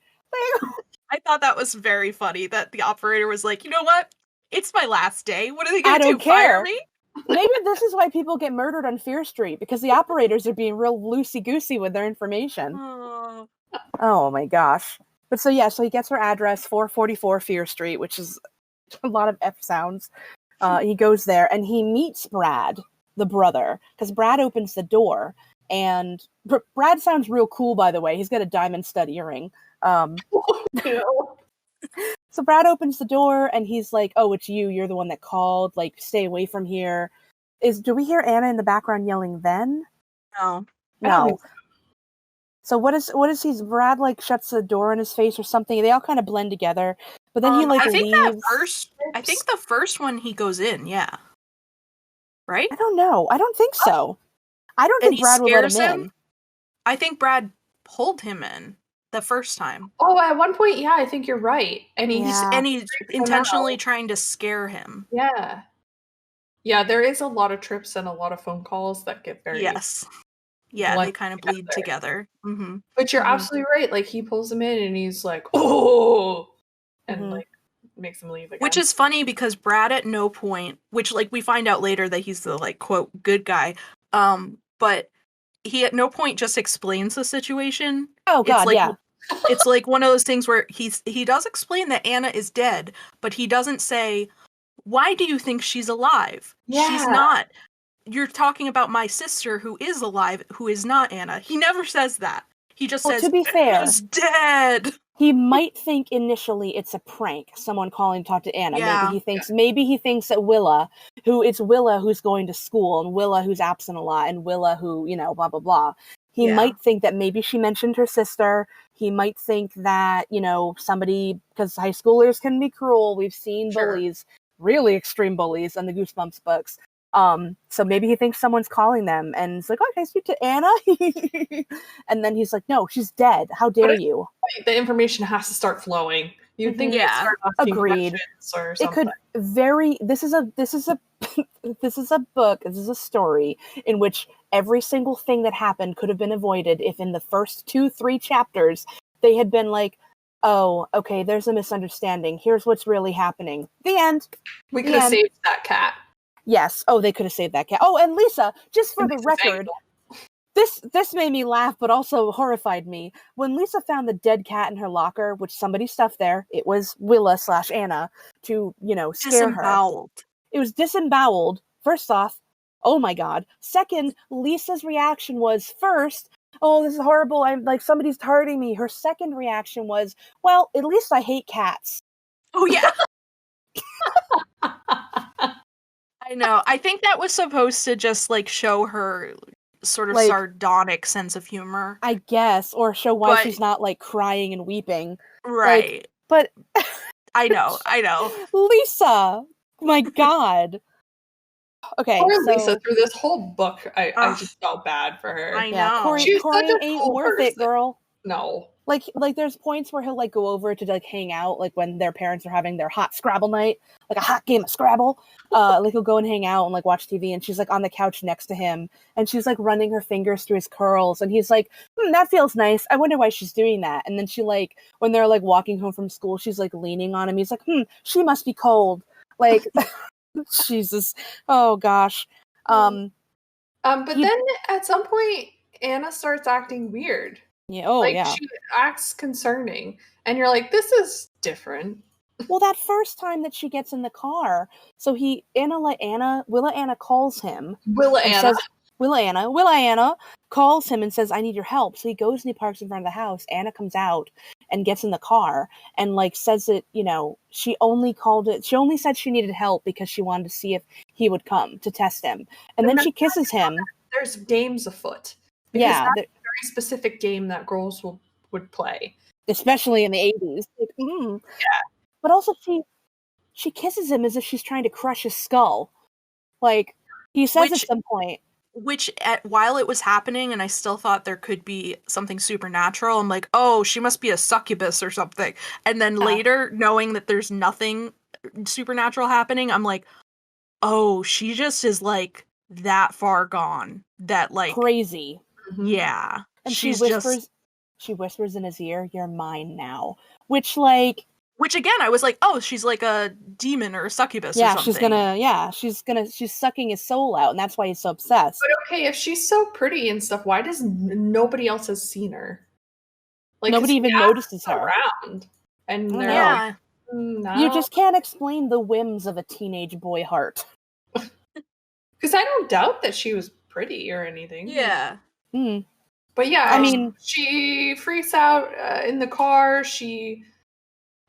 I thought that was very funny that the operator was like, "You know what? It's my last day. What are they I going to do? don't Fire care." me?" Maybe this is why people get murdered on Fear Street, because the operators are being real loosey-goosey with their information. Oh. Oh my gosh. But so yeah, so he gets her address, 444 Fear Street, which is a lot of F sounds. He goes there and he meets Brad, the brother, because Brad opens the door. And Brad sounds real cool, by the way. He's got a diamond stud earring. So Brad opens the door and he's like, "Oh, it's you. You're the one that called. Like, stay away from here." Do we hear Anna in the background yelling then? No. I don't No. think So what is he? Brad like shuts the door in his face or something. They all kind of blend together, but then he like I think leaves. that first I think the first one he goes in, yeah. Right? I don't know. I don't think so. I don't And think he Brad would let him scares in. him? I think Brad pulled him in the first time. Oh, at one point, yeah, I think you're right. And Yeah. And he's freaks him intentionally out. trying to scare him. Yeah. Yeah, there is a lot of trips and a lot of phone calls that get very Yes. Yeah, blunt they kind of bleed together. Mm-hmm. But you're Mhm. absolutely right. Like, he pulls him in and he's like, oh, and Mhm. like makes him leave again. Which is funny because Brad at no point, which like we find out later that he's the like quote good guy, but he at no point just explains the situation. Oh God, yeah. It's like one of those things where he does explain that Anna is dead, but he doesn't say, why do you think she's alive? She's Yeah. not. You're talking about my sister who is alive, who is not Anna. He never says that. He just Well, says, to be fair, Anna's dead. he might think initially it's a prank, someone calling to talk to Anna. Yeah. Maybe he thinks that Willa who's going to school, and Willa who's absent a lot, and Willa who, blah blah blah. He Yeah. might think that maybe she mentioned her sister. He might think that, somebody, because high schoolers can be cruel. We've seen Sure. bullies, really extreme bullies in the Goosebumps books. So maybe he thinks someone's calling them, and it's like, oh, can I speak to Anna? And then he's like, no, she's dead. How dare you? The information has to start flowing. You'd think Yeah. they'd start asking Agreed. questions or It something. could this is a this is a book, this is a story in which every single thing that happened could have been avoided if in the first 2-3 chapters they had been like, oh, okay, there's a misunderstanding. Here's what's really happening. The end. We The could have end. saved that cat. Yes. Oh, they could have saved that cat. Oh, and Lisa, just for And the Lisa's record, this made me laugh, but also horrified me. When Lisa found the dead cat in her locker, which somebody stuffed there, it was Willa/Anna to, scare her. Disemboweled. It was disemboweled. First off, oh my God. Second, Lisa's reaction was first, oh, this is horrible. I'm like, somebody's hurting me. Her second reaction was, well, at least I hate cats. Oh, yeah. I know. I think that was supposed to just like show her sort of sardonic sense of humor. I guess, or show why she's not like crying and weeping. Right. But I know. Lisa, my God. Okay, Poor so Lisa, through this whole book, I just felt bad for her. I know. Corey ain't cool worth person. it, girl. No. Like there's points where he'll like go over to like hang out, like when their parents are having their hot Scrabble night, like a hot game of Scrabble. Like he'll go and hang out and like watch TV, and she's like on the couch next to him, and she's like running her fingers through his curls, and he's like, that feels nice. I wonder why she's doing that. And then she like, when they're like walking home from school, she's like leaning on him. He's like, she must be cold. Like, Jesus. Oh gosh. But then at some point, Anna starts acting weird. Yeah. Oh, like, yeah. She acts concerning, and you're like, this is different. Well, that first time that she gets in the car, so Willa Anna calls him. Willa Anna calls him and says, I need your help. So he goes and he parks in front of the house. Anna comes out and gets in the car and like says that, she only said she needed help because she wanted to see if he would come to test him. And then she kisses him. There's games afoot. Yeah. That's a very specific game that girls would play. Especially in the 80s. Like, Yeah. But also she kisses him as if she's trying to crush his skull. Like, he says at some point. Which, while it was happening, and I still thought there could be something supernatural, I'm like, oh, she must be a succubus or something. And then later, knowing that there's nothing supernatural happening, I'm like, oh, she just is like that far gone. That like crazy. Yeah. And she whispers in his ear, you're mine now. Which again, I was like, oh, she's like a demon or a succubus or something. She's sucking his soul out, and that's why he's so obsessed. But okay, if she's so pretty and stuff, why does nobody else has seen her? Like, nobody even notices her around. And they're like, no. You just can't explain the whims of a teenage boy heart. Because I don't doubt that she was pretty or anything. Yeah. But yeah, I mean, she freaks out in the car.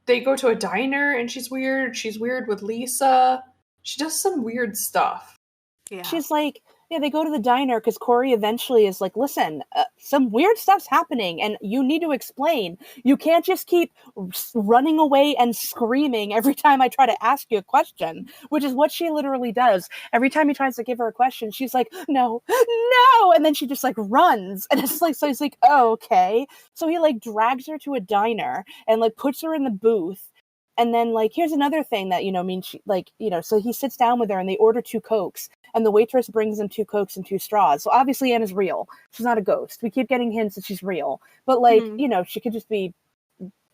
They go to a diner and she's weird. She's weird with Lisa. She does some weird stuff. Yeah. She's like, they go to the diner because Corey eventually is like, listen, some weird stuff's happening and you need to explain. You can't just keep running away and screaming every time I try to ask you a question, which is what she literally does. Every time he tries to give her a question, she's like, no, no. And then she just like runs. And it's like, so he's like, oh, okay. So he like drags her to a diner and like puts her in the booth. And then, like, here's another thing that, she, like, so he sits down with her and they order 2 Cokes and the waitress brings them 2 Cokes and 2 straws. So obviously Anna's real. She's not a ghost. We keep getting hints that she's real. But, like, she could just be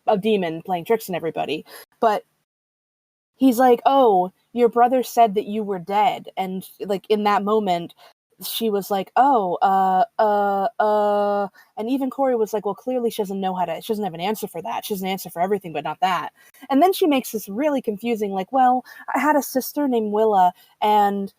a demon playing tricks on everybody. But he's like, oh, your brother said that you were dead. And, like, in that moment, she was like, oh, and even Corey was like, well, clearly she doesn't have an answer for that. She has an answer for everything, but not that. And then she makes this really confusing, like, well, I had a sister named Willa, and,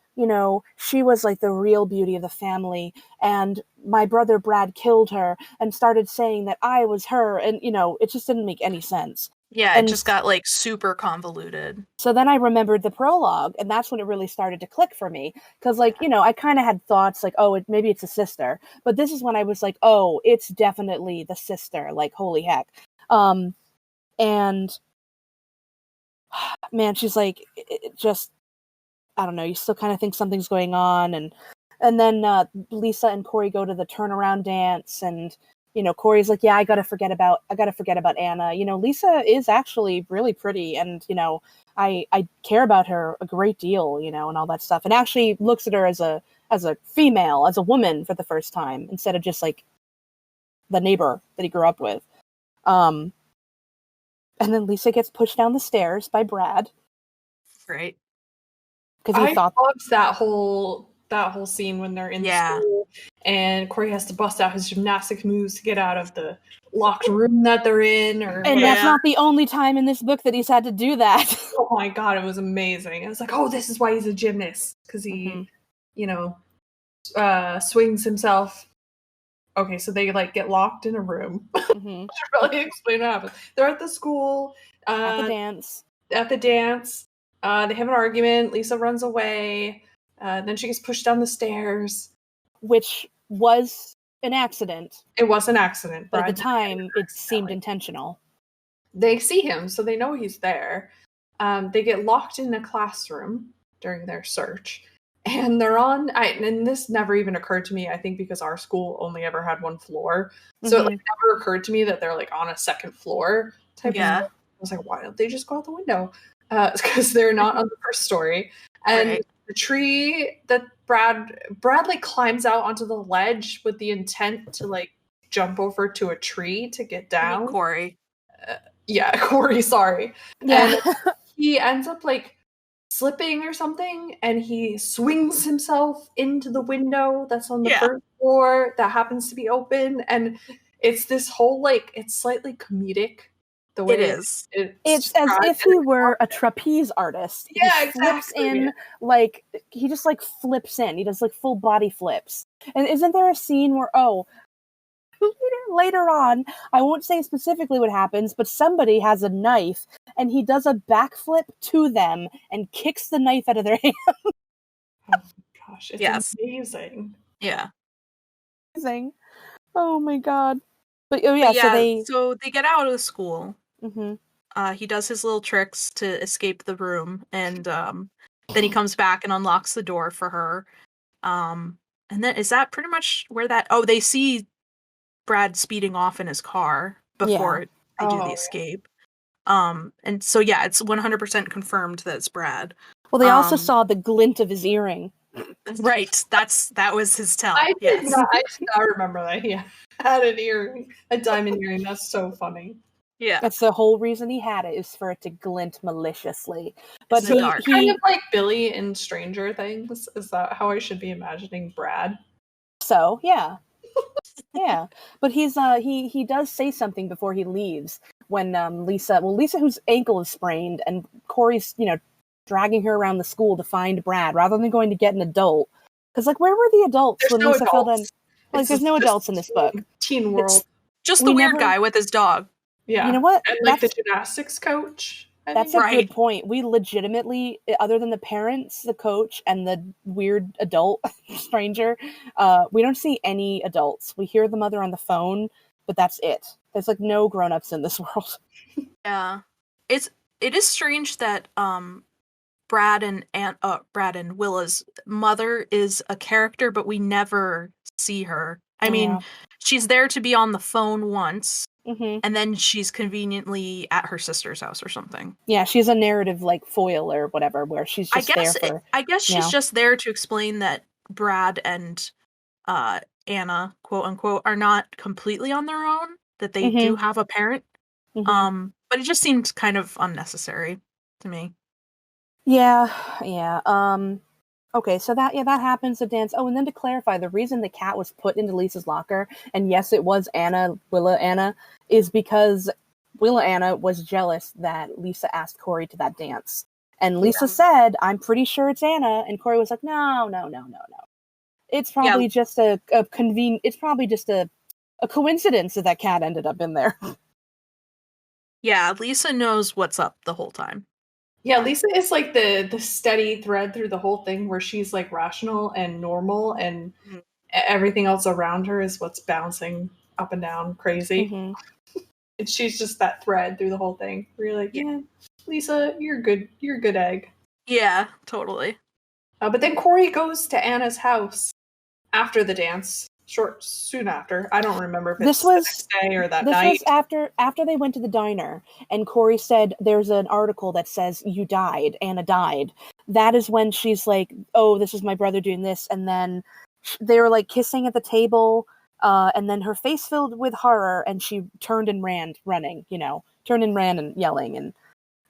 she was like the real beauty of the family, and my brother Brad killed her and started saying that I was her, and, it just didn't make any sense. Yeah, it just got, like, super convoluted. So then I remembered the prologue, and that's when it really started to click for me. Because, like, I kind of had thoughts, like, oh, maybe it's a sister. But this is when I was like, oh, it's definitely the sister. Like, holy heck. And, man, she's like, I don't know, you still kind of think something's going on. And then Lisa and Corey go to the turnaround dance, and Corey's like, yeah, I gotta forget about Anna. Lisa is actually really pretty, and I care about her a great deal, and all that stuff, and actually looks at her as a female, as a woman for the first time, instead of just like the neighbor that he grew up with. And then Lisa gets pushed down the stairs by Brad. Great. Because he loved that whole scene when they're in school and Corey has to bust out his gymnastics moves to get out of the locked room that they're in. And that's not the only time in this book that he's had to do that. Oh my god, it was amazing. I was like, oh, this is why he's a gymnast. Because he, swings himself. Okay, so they like get locked in a room. Mm-hmm. I should really explain what happens. They're at the school. At the dance. They have an argument. Lisa runs away. Then she gets pushed down the stairs. Which was an accident. It was an accident. But at the time, it seemed intentional. They see him, so they know he's there. They get locked in a classroom during their search. And they're and this never even occurred to me, I think because our school only ever had 1 floor. So it like never occurred to me that they're like on a 2nd floor type of. I was like, why don't they just go out the window? Because they're not on the 1st story. And the tree that Brad like climbs out onto the ledge with the intent to like jump over to a tree to get down. Corey. Corey, sorry. Yeah. And he ends up like slipping or something, and he swings himself into the window that's on the 1st floor that happens to be open, and it's this whole like, it's slightly comedic the way it is. It's as if he were a trapeze artist. Yeah, he flips in, like, he just like flips in. He does like full body flips. And isn't there a scene where later on, I won't say specifically what happens, but somebody has a knife and he does a backflip to them and kicks the knife out of their hand. Oh my gosh, it's amazing. Yeah. Amazing. Oh my god. But so they get out of the school. Mm-hmm. He does his little tricks to escape the room, and then he comes back and unlocks the door for her. And then is that pretty much where that? Oh, they see Brad speeding off in his car before they do the escape. And so it's 100% confirmed that it's Brad. Well, they also saw the glint of his earring. Right, that was his tell. I did not remember that he had an earring, a diamond earring. That's so funny. Yeah, that's the whole reason he had it, is for it to glint maliciously. But he kind of like Billy in Stranger Things. Is that how I should be imagining Brad? So yeah. But he's he does say something before he leaves when Lisa, whose ankle is sprained, and Corey's dragging her around the school to find Brad rather than going to get an adult. Because like, where were the adults when Lisa fell down? Like, there's no adults in this book. Teen World. It's just the weird guy with his dog. Yeah. You know what? And like the gymnastics coach. That's a good point. We legitimately, other than the parents, the coach, and the weird adult stranger, we don't see any adults. We hear the mother on the phone, but that's it. There's like no grown-ups in this world. Yeah. It is strange that Brad and Willa's mother is a character, but we never see her. I mean, she's there to be on the phone once, and then she's conveniently at her sister's house or something. Yeah, she's a narrative like foil or whatever, where she's just there for. I guess she's just there to explain that Brad and Anna, quote unquote, are not completely on their own. That they do have a parent. But it just seemed kind of unnecessary to me. Yeah. Okay, so that happens to dance. Oh, and then to clarify, the reason the cat was put into Lisa's locker, and yes, it was Willa Anna, is because Willa Anna was jealous that Lisa asked Corey to that dance. And Lisa said, I'm pretty sure it's Anna, and Corey was like, no. It's probably just it's probably just a coincidence that cat ended up in there. Yeah, Lisa knows what's up the whole time. Yeah, Lisa is like the steady thread through the whole thing where she's like rational and normal and everything else around her is what's bouncing up and down crazy. And she's just that thread through the whole thing. Where you're like, yeah, Lisa, you're good. You're a good egg. Yeah, totally. But then Corey goes to Anna's house after the dance. Soon after. I don't remember if it's the next day or that night. This was after they went to the diner, and Corey said, there's an article that says, you died, Anna died. That is when she's like, oh, this is my brother doing this, and then they were like kissing at the table, and then her face filled with horror, and she turned and ran, and yelling, and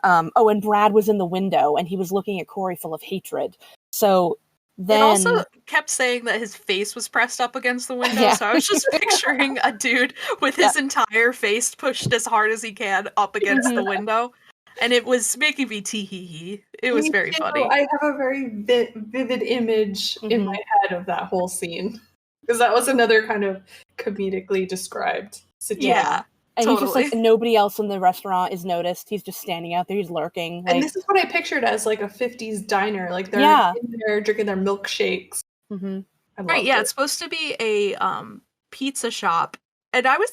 and Brad was in the window, and he was looking at Corey full of hatred. So then... It also kept saying that his face was pressed up against the window, so I was just picturing a dude with his entire face pushed as hard as he can up against the window, and it was making me tee-hee-hee. It was very funny. I have a very vivid image in my head of that whole scene, because that was another kind of comedically described situation. Yeah. And he's just like, nobody else in the restaurant is noticed. He's just standing out there. He's lurking. And this is what I pictured as like a 50s diner. Like they're in there drinking their milkshakes. Right, yeah, it's supposed to be a pizza shop. And I was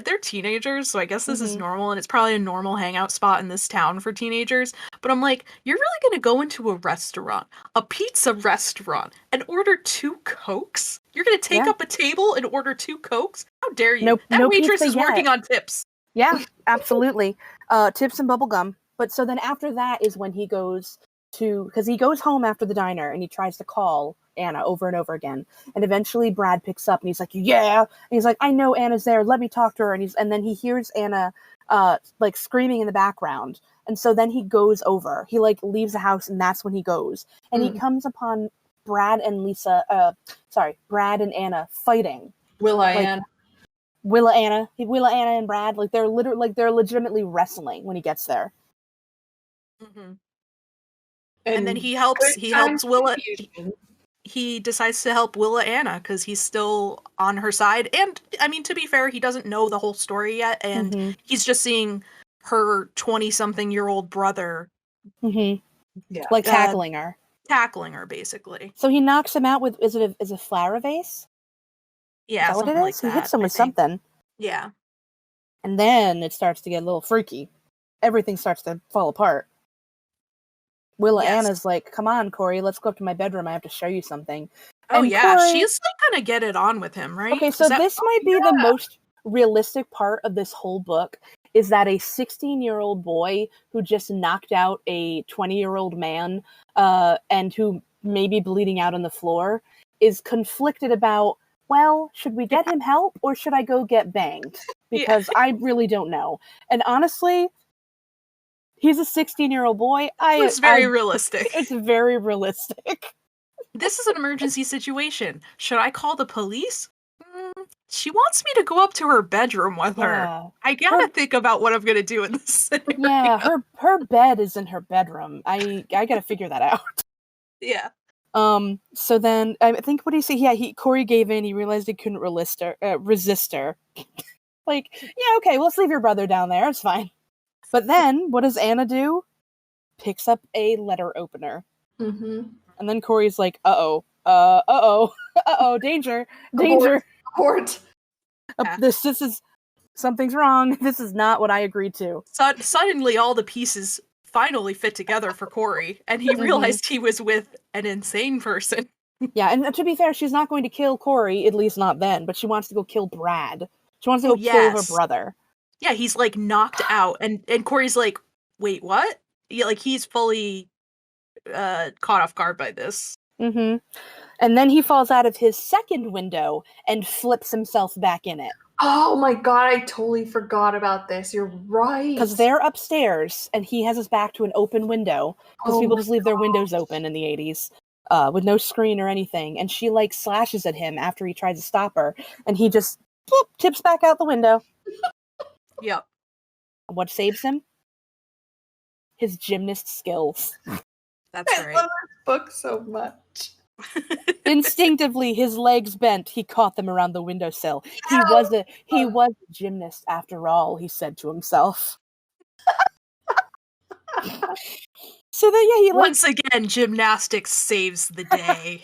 they're teenagers, so I guess this is normal, and it's probably a normal hangout spot in this town for teenagers. But I'm like, you're really going to go into a restaurant, a pizza restaurant, and order 2 Cokes? You're going to take up a table and order 2 Cokes? How dare you? That waitress is working on tips. Yeah, absolutely. Tips and bubblegum. But so then after that is when he goes because he goes home after the diner and he tries to call Anna over and over again. And eventually Brad picks up and he's like, yeah. And he's like, I know Anna's there. Let me talk to her. And then he hears Anna like screaming in the background. And so then he goes over. He like leaves the house and that's when he goes. And he comes upon Brad and Anna fighting. Willa Anna and Brad, like they're legitimately wrestling when he gets there. And then he helps Willa. He decides to help Willa Anna because he's still on her side. And I mean, to be fair, he doesn't know the whole story yet, and he's just seeing her 20-something-year-old brother, tackling her, basically. So he knocks him out with is it a flower vase? Yeah, is that what it is? like that. He hits him with something. Yeah, and then it starts to get a little freaky. Everything starts to fall apart. Willa Anna's like, come on, Corey, let's go up to my bedroom. I have to show you something. Oh, and yeah, Corey... she's like gonna get it on with him, right? Okay, so this might be the most realistic part of this whole book, is that a 16-year-old boy who just knocked out a 20-year-old man and who may be bleeding out on the floor is conflicted about, well, should we get him help or should I go get banged? Because I really don't know. And honestly... He's a 16-year-old boy. It's very realistic. It's very realistic. This is an emergency situation. Should I call the police? She wants me to go up to her bedroom with her. I gotta think about what I'm gonna do in this scenario. Yeah, her bed is in her bedroom. I gotta figure that out. Yeah. So then, I think, what do you say? Yeah, Corey gave in. He realized he couldn't resist her. Like, yeah, okay, well, let's leave your brother down there. It's fine. But then, what does Anna do? Picks up a letter opener. Mm-hmm. And then Corey's like, danger, danger. Abort. This is, something's wrong. This is not what I agreed to. Suddenly, all the pieces finally fit together for Corey, and he realized he was with an insane person. Yeah, and to be fair, she's not going to kill Corey, at least not then, but she wants to go kill Brad. She wants to go kill her brother. Yeah, he's like knocked out, and Corey's like, wait, what? Yeah, like he's fully caught off guard by this. Mm-hmm. And then he falls out of his second window and flips himself back in it. Oh my god, I totally forgot about this. You're right. Because they're upstairs, and he has his back to an open window, because people just leave their windows open in the 80s. With no screen or anything, and she like slashes at him after he tries to stop her, and he just tips back out the window. Yep. What saves him? His gymnast skills. That's right. I love this book so much. Instinctively, his legs bent. He caught them around the windowsill. He was a gymnast after all, he said to himself. So then, he once again, gymnastics saves the day.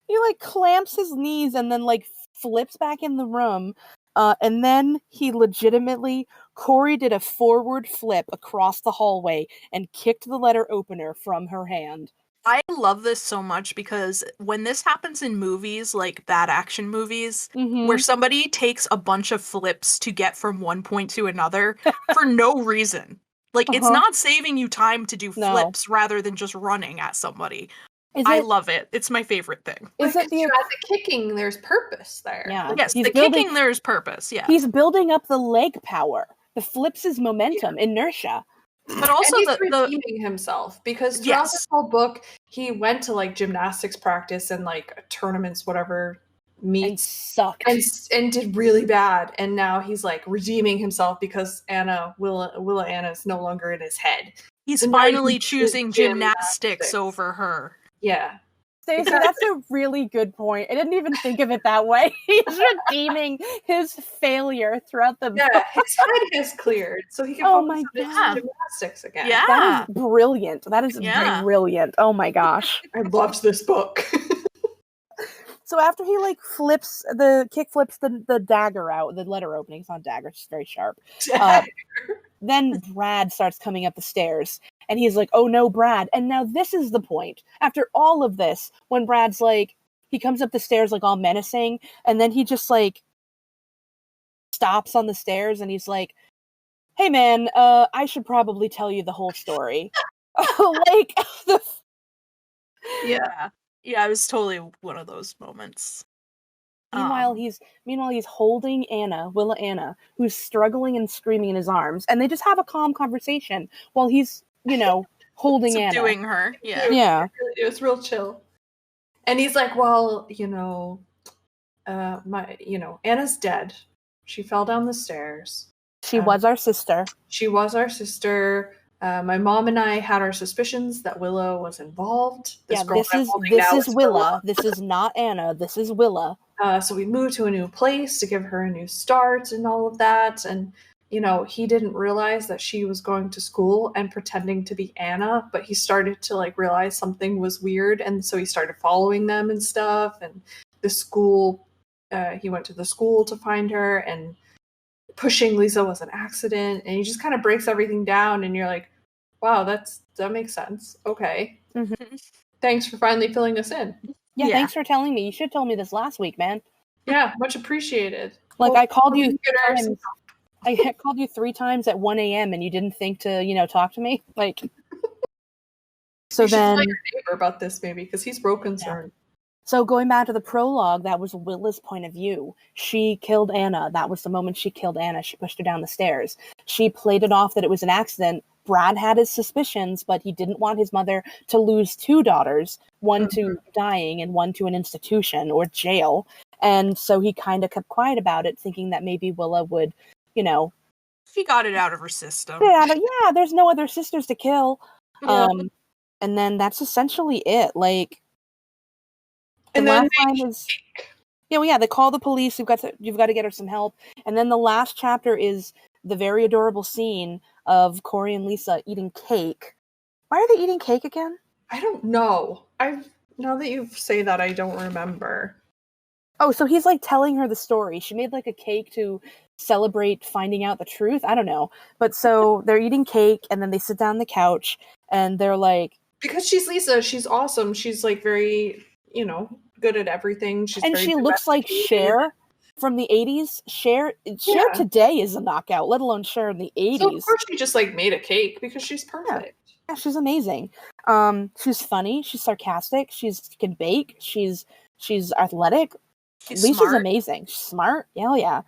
He clamps his knees and then flips back in the room, and then he legitimately, Corey did a forward flip across the hallway and kicked the letter opener from her hand. I love this so much because when this happens in movies, like bad action movies, where somebody takes a bunch of flips to get from one point to another for no reason. It's not saving you time to do flips rather than just running at somebody. I love it. It's my favorite thing. Is it the kicking? There's purpose there. Yeah. Yes, kicking, there's purpose. Yeah. He's building up the leg power. The flips is momentum, inertia. But also and he's redeeming himself, because throughout this whole book, he went to gymnastics practice and tournaments, whatever, meets, and sucked and did really bad. And now he's redeeming himself because Willa Anna is no longer in his head. He's finally choosing gymnastics over her. Yeah. Stacey, that's a really good point. I didn't even think of it that way. He's redeeming his failure throughout the book. Yeah, his head has cleared, so he can focus on his gymnastics again. Yeah. That is brilliant. That is brilliant. Oh my gosh. I loved this book. So after he flips the dagger out, the letter opening, it's not dagger, it's just very sharp. Then Brad starts coming up the stairs, and he's like, oh no, Brad. And now this is the point. After all of this, when Brad's he comes up the stairs all menacing, and then he just stops on the stairs, and he's like, hey man, I should probably tell you the whole story. Yeah. Yeah, it was totally one of those moments. Meanwhile, he's holding Willa Anna, who's struggling and screaming in his arms, and they just have a calm conversation while he's, holding Anna. Subduing her, yeah. Yeah. It was real chill. And he's like, well, Anna's dead. She fell down the stairs. She was our sister. She was our sister. My mom and I had our suspicions that Willa was involved. This is Willa. This is not Anna. This is Willa. So we moved to a new place to give her a new start and all of that. And, he didn't realize that she was going to school and pretending to be Anna, but he started to realize something was weird. And so he started following them and stuff. And the school, he went to the school to find her, and pushing Lisa was an accident. And he just kind of breaks everything down, and you're like, wow, that makes sense. Okay. Mm-hmm. Thanks for finally filling us in. Yeah, thanks for telling me. You should have told me this last week, man. Yeah, much apprciappreciated. I called you 3 times. I called you 3 times at 1 a.m. and you didn't think to, talk to me? So you should then... tell your neighbor about this, maybe, because he's real concerned. Yeah. So going back to the prologue, that was Willa's point of view. She killed Anna. That was the moment she killed Anna. She pushed her down the stairs. She played it off that it was an accident. Brad had his suspicions, but he didn't want his mother to lose 2 daughters, one to dying and one to an institution or jail. And so he kind of kept quiet about it, thinking that maybe Willa would, She got it out of her system. Yeah, there's no other sisters to kill. Yeah. And then that's essentially it. And then they call the police. You've got to get her some help. And then the last chapter is the very adorable scene of Corey and Lisa eating cake. Why are they eating cake again? I don't know. Now that you say that, I don't remember. Oh, so he's like telling her the story. She made like a cake to celebrate finding out the truth. I don't know. But so they're eating cake and then they sit down on the couch and they're like, because she's Lisa, she's awesome. She's like very, good at everything. She's and very she looks like domesticated. Cher from the 80s. Cher Yeah. today is a knockout, let alone Cher in the 80s. So of course she just like made a cake because she's perfect. Yeah, she's amazing. She's funny, she's sarcastic, she can bake, she's athletic. Lisa's smart. amazing. She's smart. Hell yeah.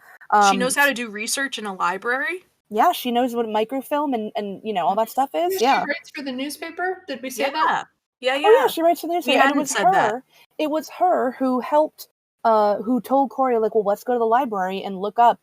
She knows how to do research in a library. Yeah, she knows what microfilm and all that stuff is. Yeah. She writes for the newspaper. Did we say that? Yeah. Oh yeah, she writes for the newspaper. We hadn't said that. It was her who helped. Who told Corey, like, well, let's go to the library and look up,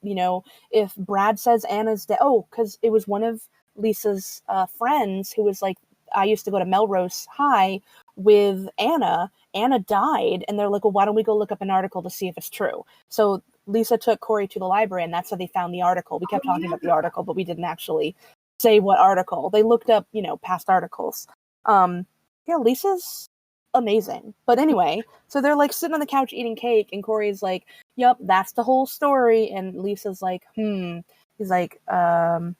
if Brad says Anna's dead. Oh, because it was one of Lisa's friends who was like, I used to go to Melrose High with Anna. Anna died, and they're like, well, why don't we go look up an article to see if it's true? So Lisa took Corey to the library, and that's how they found the article. We kept talking about the article, but we didn't actually say what article. They looked up, past articles. Yeah, Lisa's amazing. But anyway, so they're like sitting on the couch eating cake, and Corey's like, yep, that's the whole story. And Lisa's like, He's like, and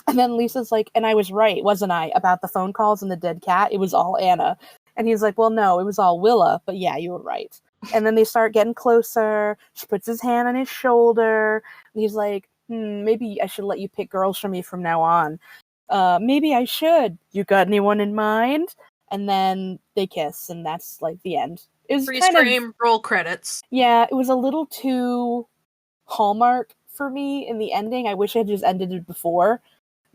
then Lisa's like, and I was right, wasn't I, about the phone calls and the dead cat? It was all Anna. And he's like, well, no, it was all Willa, but yeah, you were right. And then they start getting closer. She puts his hand on his shoulder, and he's like, maybe I should let you pick girls for me from now on. Maybe I should. You got anyone in mind? And then they kiss, and that's like the end. It was freeze frame, roll credits. Yeah, it was a little too Hallmark for me in the ending. I wish I had just ended it before,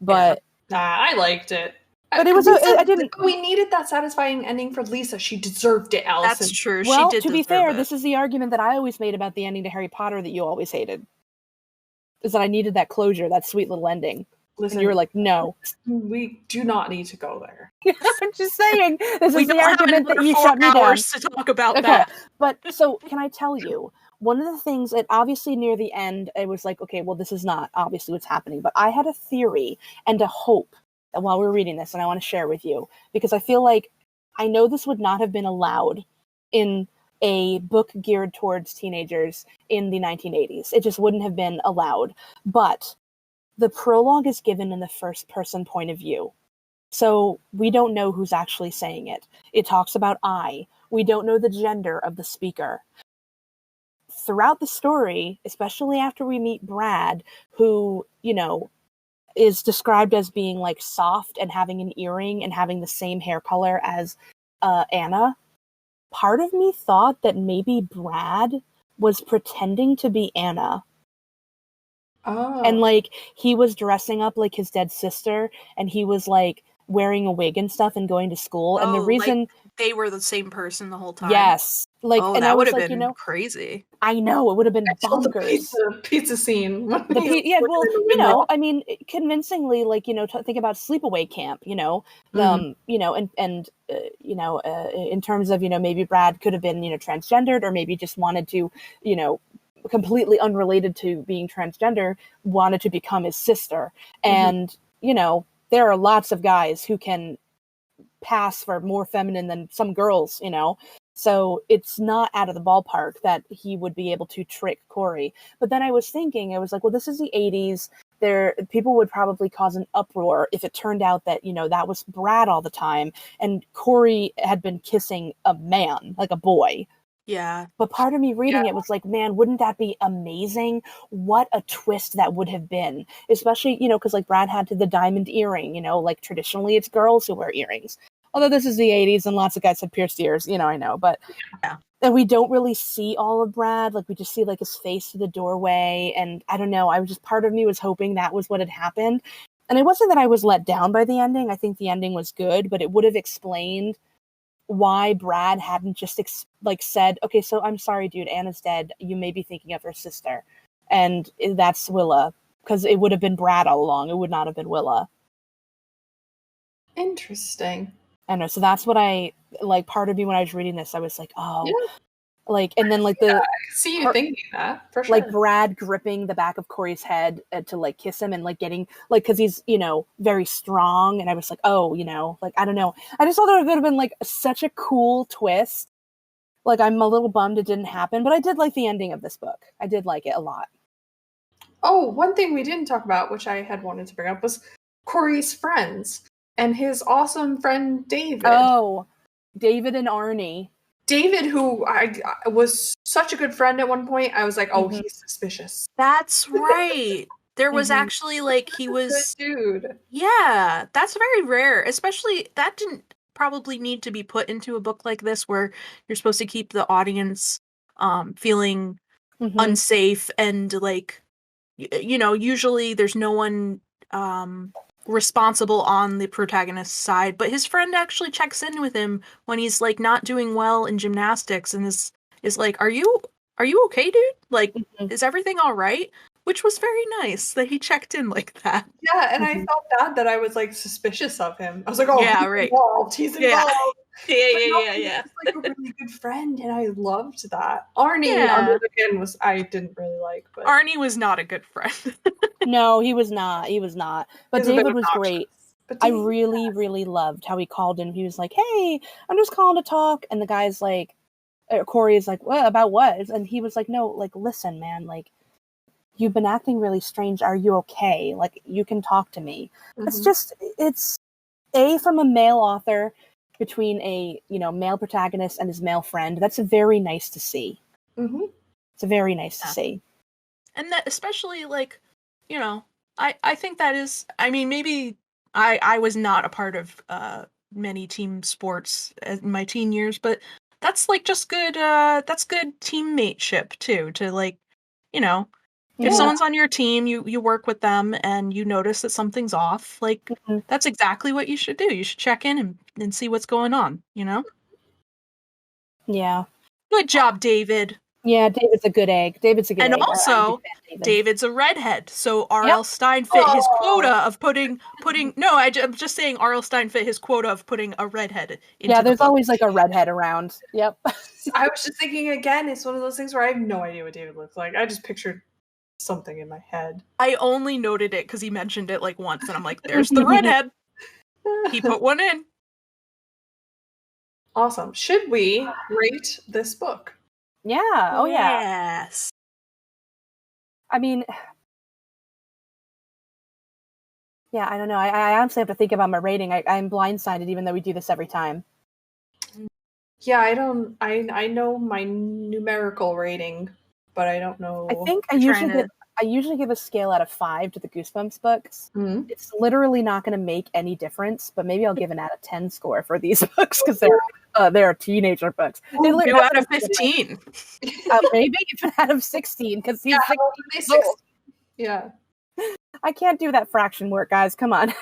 but I liked it. But it was I didn't. We needed that satisfying ending for Lisa. She deserved it, Alison. That's true. Well, she did to be fair, it. This is the argument that I always made about the ending to Harry Potter that you always hated. Is that I needed that closure, that sweet little ending. Listen, and you were like, no. We do not need to go there. I'm just saying. This is the argument that you shut me down. To talk about that. But so, can I tell you, one of the things that obviously near the end, it was like, okay, well, this is not obviously what's happening. But I had a theory and a hope while we were reading this, and I want to share with you, because I feel like I know this would not have been allowed in a book geared towards teenagers in the 1980s. It just wouldn't have been allowed. But the prologue is given in the first person point of view. So we don't know who's actually saying it. It talks about I. We don't know the gender of the speaker. Throughout the story, especially after we meet Brad, who, is described as being like soft and having an earring and having the same hair color as Anna, part of me thought that maybe Brad was pretending to be Anna. Oh. And like he was dressing up like his dead sister, and he was like wearing a wig and stuff and going to school. And the reason they were the same person the whole time. Yes. Like, and that I was would have like, been crazy. I know, it would have been bonkers. The pizza scene. Yeah, well, I mean, convincingly, like, think about sleepaway camp, in terms of, maybe Brad could have been, transgendered, or maybe just wanted to, completely unrelated to being transgender, wanted to become his sister. And, there are lots of guys who can pass for more feminine than some girls, So it's not out of the ballpark that he would be able to trick Corey. But then I was thinking, I was like, well, this is the 80s. People would probably cause an uproar if it turned out that, that was Brad all the time, and Corey had been kissing a man, like a boy. Yeah. But part of me reading it was like, man, wouldn't that be amazing? What a twist that would have been. Especially, because like Brad had the diamond earring, like traditionally it's girls who wear earrings. Although this is the 80s and lots of guys had pierced ears, I know. But and we don't really see all of Brad. Like we just see like his face through the doorway. And I don't know, part of me was hoping that was what had happened. And it wasn't that I was let down by the ending. I think the ending was good, but it would have explained why Brad hadn't just said, okay, so I'm sorry, dude, Anna's dead. You may be thinking of her sister. And that's Willa. Because it would have been Brad all along. It would not have been Willa. Interesting. I know. So that's what part of me when I was reading this, I was like, oh, Like, and then like I can see you thinking that for sure. like Brad gripping the back of Corey's head to like kiss him and like getting like, because he's, you know, very strong, and I was like, oh, you know, like, I don't know, I just thought that it would have been like such a cool twist. Like, I'm a little bummed it didn't happen, but I did like the ending of this book. I did like it a lot. Oh, one thing we didn't talk about, which I had wanted to bring up, was Corey's friends and his awesome friend David. Oh, David and Arnie. David, who I was such a good friend at one point, I was like, oh, he's suspicious. That's right. There was actually like he was good dude. Yeah, that's very rare. Especially that didn't probably need to be put into a book like this where you're supposed to keep the audience feeling unsafe and like you know, usually there's no one responsible on the protagonist's side, but his friend actually checks in with him when he's like not doing well in gymnastics and is like, are you okay, dude? Like, is everything all right? Which was very nice that he checked in like that. Yeah, and I felt bad that I was like suspicious of him. I was like, oh, yeah, he's right. involved. He's involved. Yeah. He's just like a really good friend, and I loved that. Arnie, on the other hand, I didn't really like. But Arnie was not a good friend. No, he was not. He was not. But David was great. But I really, really loved how he called him. He was like, hey, I'm just calling to talk. And the guy's like, Corey is like, what? About what? And he was like, no, like, listen, man, like, you've been acting really strange. Are you okay? Like, you can talk to me. It's just, it's from a male author between a, you know, male protagonist and his male friend. That's very nice to see. It's very nice to see. And that especially like, you know, I think that is, I mean, maybe I was not a part of many team sports in my teen years, but that's like just good, that's good teammateship too, to like, you know, if someone's on your team, you work with them and you notice that something's off, like that's exactly what you should do. You should check in and see what's going on, you know? Yeah. Good job, David. Yeah, David's a good egg. And also, David's a redhead, so R.L. Stine fit his quota of putting. No, I'm just saying R.L. Stine fit his quota of putting a redhead. Into there's the book. always like a redhead around. Yep. I was just thinking again. It's one of those things where I have no idea what David looks like. I just pictured something in my head. I only noted it because he mentioned it like once, and I'm like, "There's the redhead." He put one in. Awesome. Should we rate this book? Yeah. Oh, yeah. Yes. I mean, yeah, I don't know. I honestly have to think about my rating. I'm blindsided, even though we do this every time. Yeah, I know my numerical rating, but I don't know. I think I usually give a scale out of 5 to the Goosebumps books. It's literally not going to make any difference, but maybe I'll give an out of 10 score for these books because they're teenager books. 2 out of 15. Maybe even out of 16 because he's 16. Yeah. I can't do that fraction work, guys. Come on.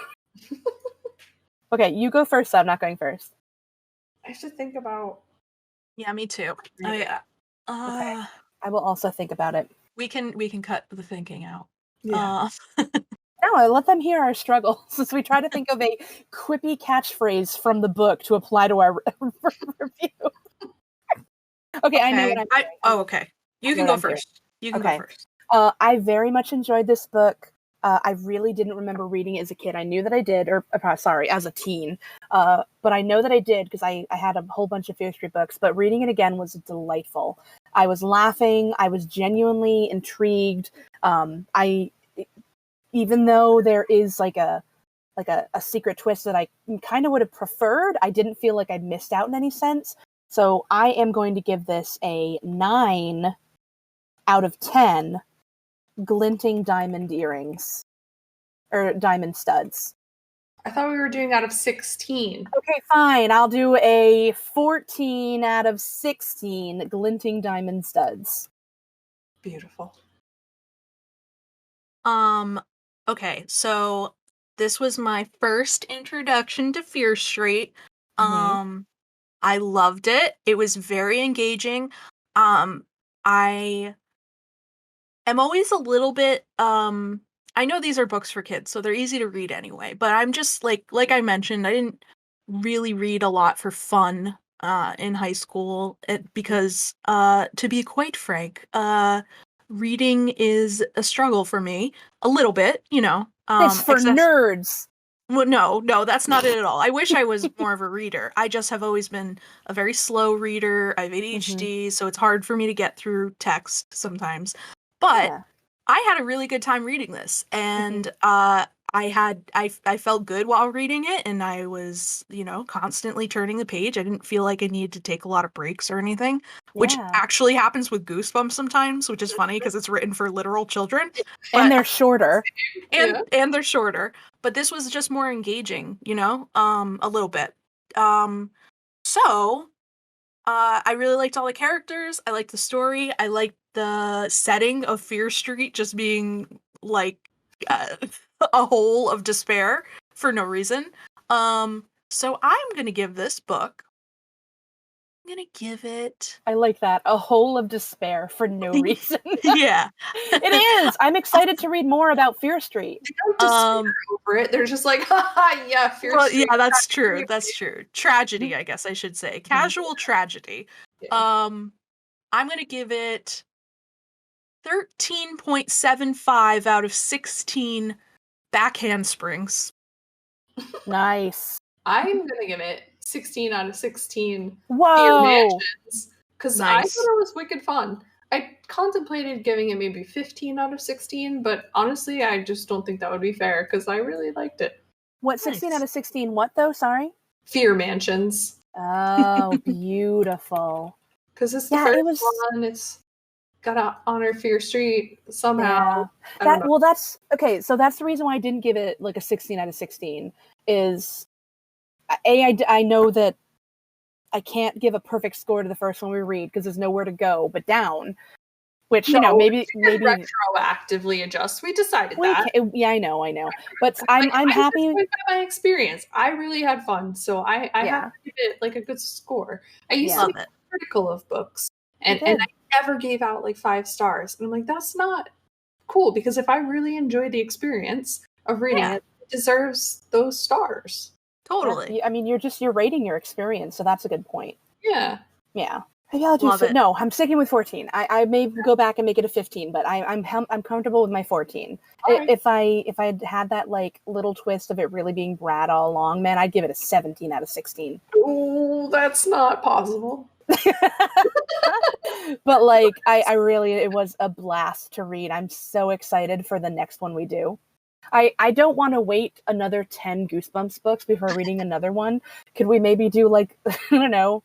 Okay, you go first. So I'm not going first. I have to think about. Yeah, me too. Oh yeah. Okay. I will also think about it. We can cut the thinking out. Yeah. No, I let them hear our struggles as we try to think of a quippy catchphrase from the book to apply to our review. Okay, I know what I'm doing. Okay. You can go first. You can go first. I very much enjoyed this book. I really didn't remember reading it as a kid. I knew that I did, as a teen. But I know that I did because I had a whole bunch of Fear Street books, but reading it again was delightful. I was laughing. I was genuinely intrigued. Even though there is like a secret twist that I kind of would have preferred, I didn't feel like I missed out in any sense. So I am going to give this a 9 out of 10 glinting diamond earrings. Or diamond studs. I thought we were doing out of 16. Okay, fine. I'll do a 14 out of 16 glinting diamond studs. Beautiful. Okay, so this was my first introduction to Fear Street. I loved it. It was very engaging. I am always a little bit, I know these are books for kids, so they're easy to read anyway, but I'm just like I mentioned, I didn't really read a lot for fun in high school because, to be quite frank, reading is a struggle for me. A little bit, you know. It's for nerds. Well, no, that's not it at all. I wish I was more of a reader. I just have always been a very slow reader. I have ADHD, so it's hard for me to get through text sometimes. But I had a really good time reading this, and I felt good while reading it, and I was, you know, constantly turning the page. I didn't feel like I needed to take a lot of breaks or anything, which actually happens with Goosebumps sometimes, which is funny because it's written for literal children. And they're shorter. And they're shorter. But this was just more engaging, you know, a little bit. So I really liked all the characters. I liked the story. I liked the setting of Fear Street just being like a hole of despair for no reason. So I'm gonna give this book. I'm gonna give it. I like that. A hole of despair for no reason. Yeah, it is. I'm excited to read more about Fear Street. They don't despair over it. They're just like, haha, yeah, Fear Street. Yeah, that's true. That's true. Tragedy, I guess I should say. Casual tragedy. Yeah. I'm gonna give it 13.75 out of 16 backhand springs. Nice. I'm gonna give it 16 out of 16 Whoa! mansions because I thought it was wicked fun. I contemplated giving it maybe 15 out of 16, but honestly, I just don't think that would be fair because I really liked it. What, 16 out of 16 what, though? Sorry? Fear mansions. Oh, beautiful. Because it's the first one, it's gotta honor Fear Street somehow. Yeah. Well, that's... Okay, so that's the reason why I didn't give it, like, a 16 out of 16, is... I know that I can't give a perfect score to the first one we read because there's nowhere to go but down. Which, you know, maybe retroactively adjust. We decided that. Yeah, I know. But I'm happy with my experience. I really had fun, so I have to give it like a good score. I used to be critical of books, and I never gave out like 5 stars. And I'm like, that's not cool because if I really enjoyed the experience of reading it, it deserves those stars. Totally. I mean, you're rating your experience, so that's a good point. Yeah. Yeah. Maybe I'll do no. I'm sticking with 14. I may go back and make it a 15, but I'm comfortable with my 14. Right. If I had that like little twist of it really being Brad all along, man, I'd give it a 17 out of 16. Oh, that's not possible. But like, I really, it was a blast to read. I'm so excited for the next one we do. I don't want to wait another 10 Goosebumps books before reading another one. Could we maybe do like, I don't know,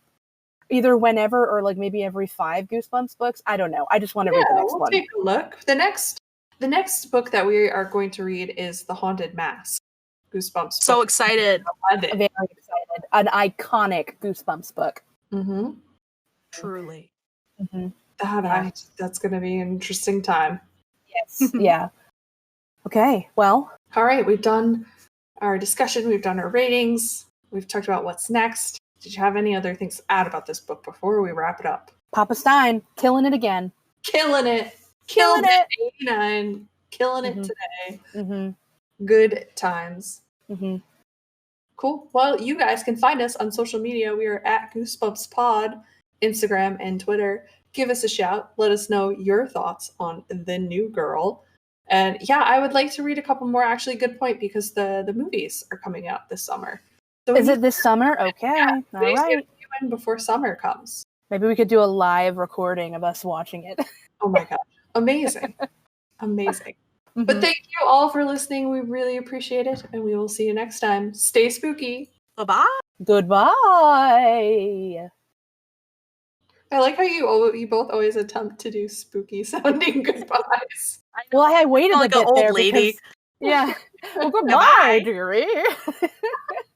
either whenever or like maybe every 5 Goosebumps books? I don't know. I just want to read the next one. Take a look. The next book that we are going to read is The Haunted Mask. Goosebumps. So book. Excited. Very excited. An iconic Goosebumps book. Mm-hmm. Truly. Mm-hmm. That's going to be an interesting time. Yes. Yeah. Okay, well. All right, we've done our discussion. We've done our ratings. We've talked about what's next. Did you have any other things to add about this book before we wrap it up? Papa Stein, killing it again. Killing it. Killing it. 89. Killing it today. Mm-hmm. Good times. Mm-hmm. Cool. Well, you guys can find us on social media. We are at Goosebumps Pod, Instagram and Twitter. Give us a shout. Let us know your thoughts on The New Girl. And yeah, I would like to read a couple more. Actually, good point, because the movies are coming out this summer. So is it this summer? Okay. Yeah, all right. Before summer comes. Maybe we could do a live recording of us watching it. Oh my gosh. Amazing. Amazing. Mm-hmm. But thank you all for listening. We really appreciate it. And we will see you next time. Stay spooky. Bye-bye. Goodbye. I like how you both always attempt to do spooky sounding goodbyes. Well, I waited like a bit an old there lady. Because, yeah. Well, goodbye, dearie.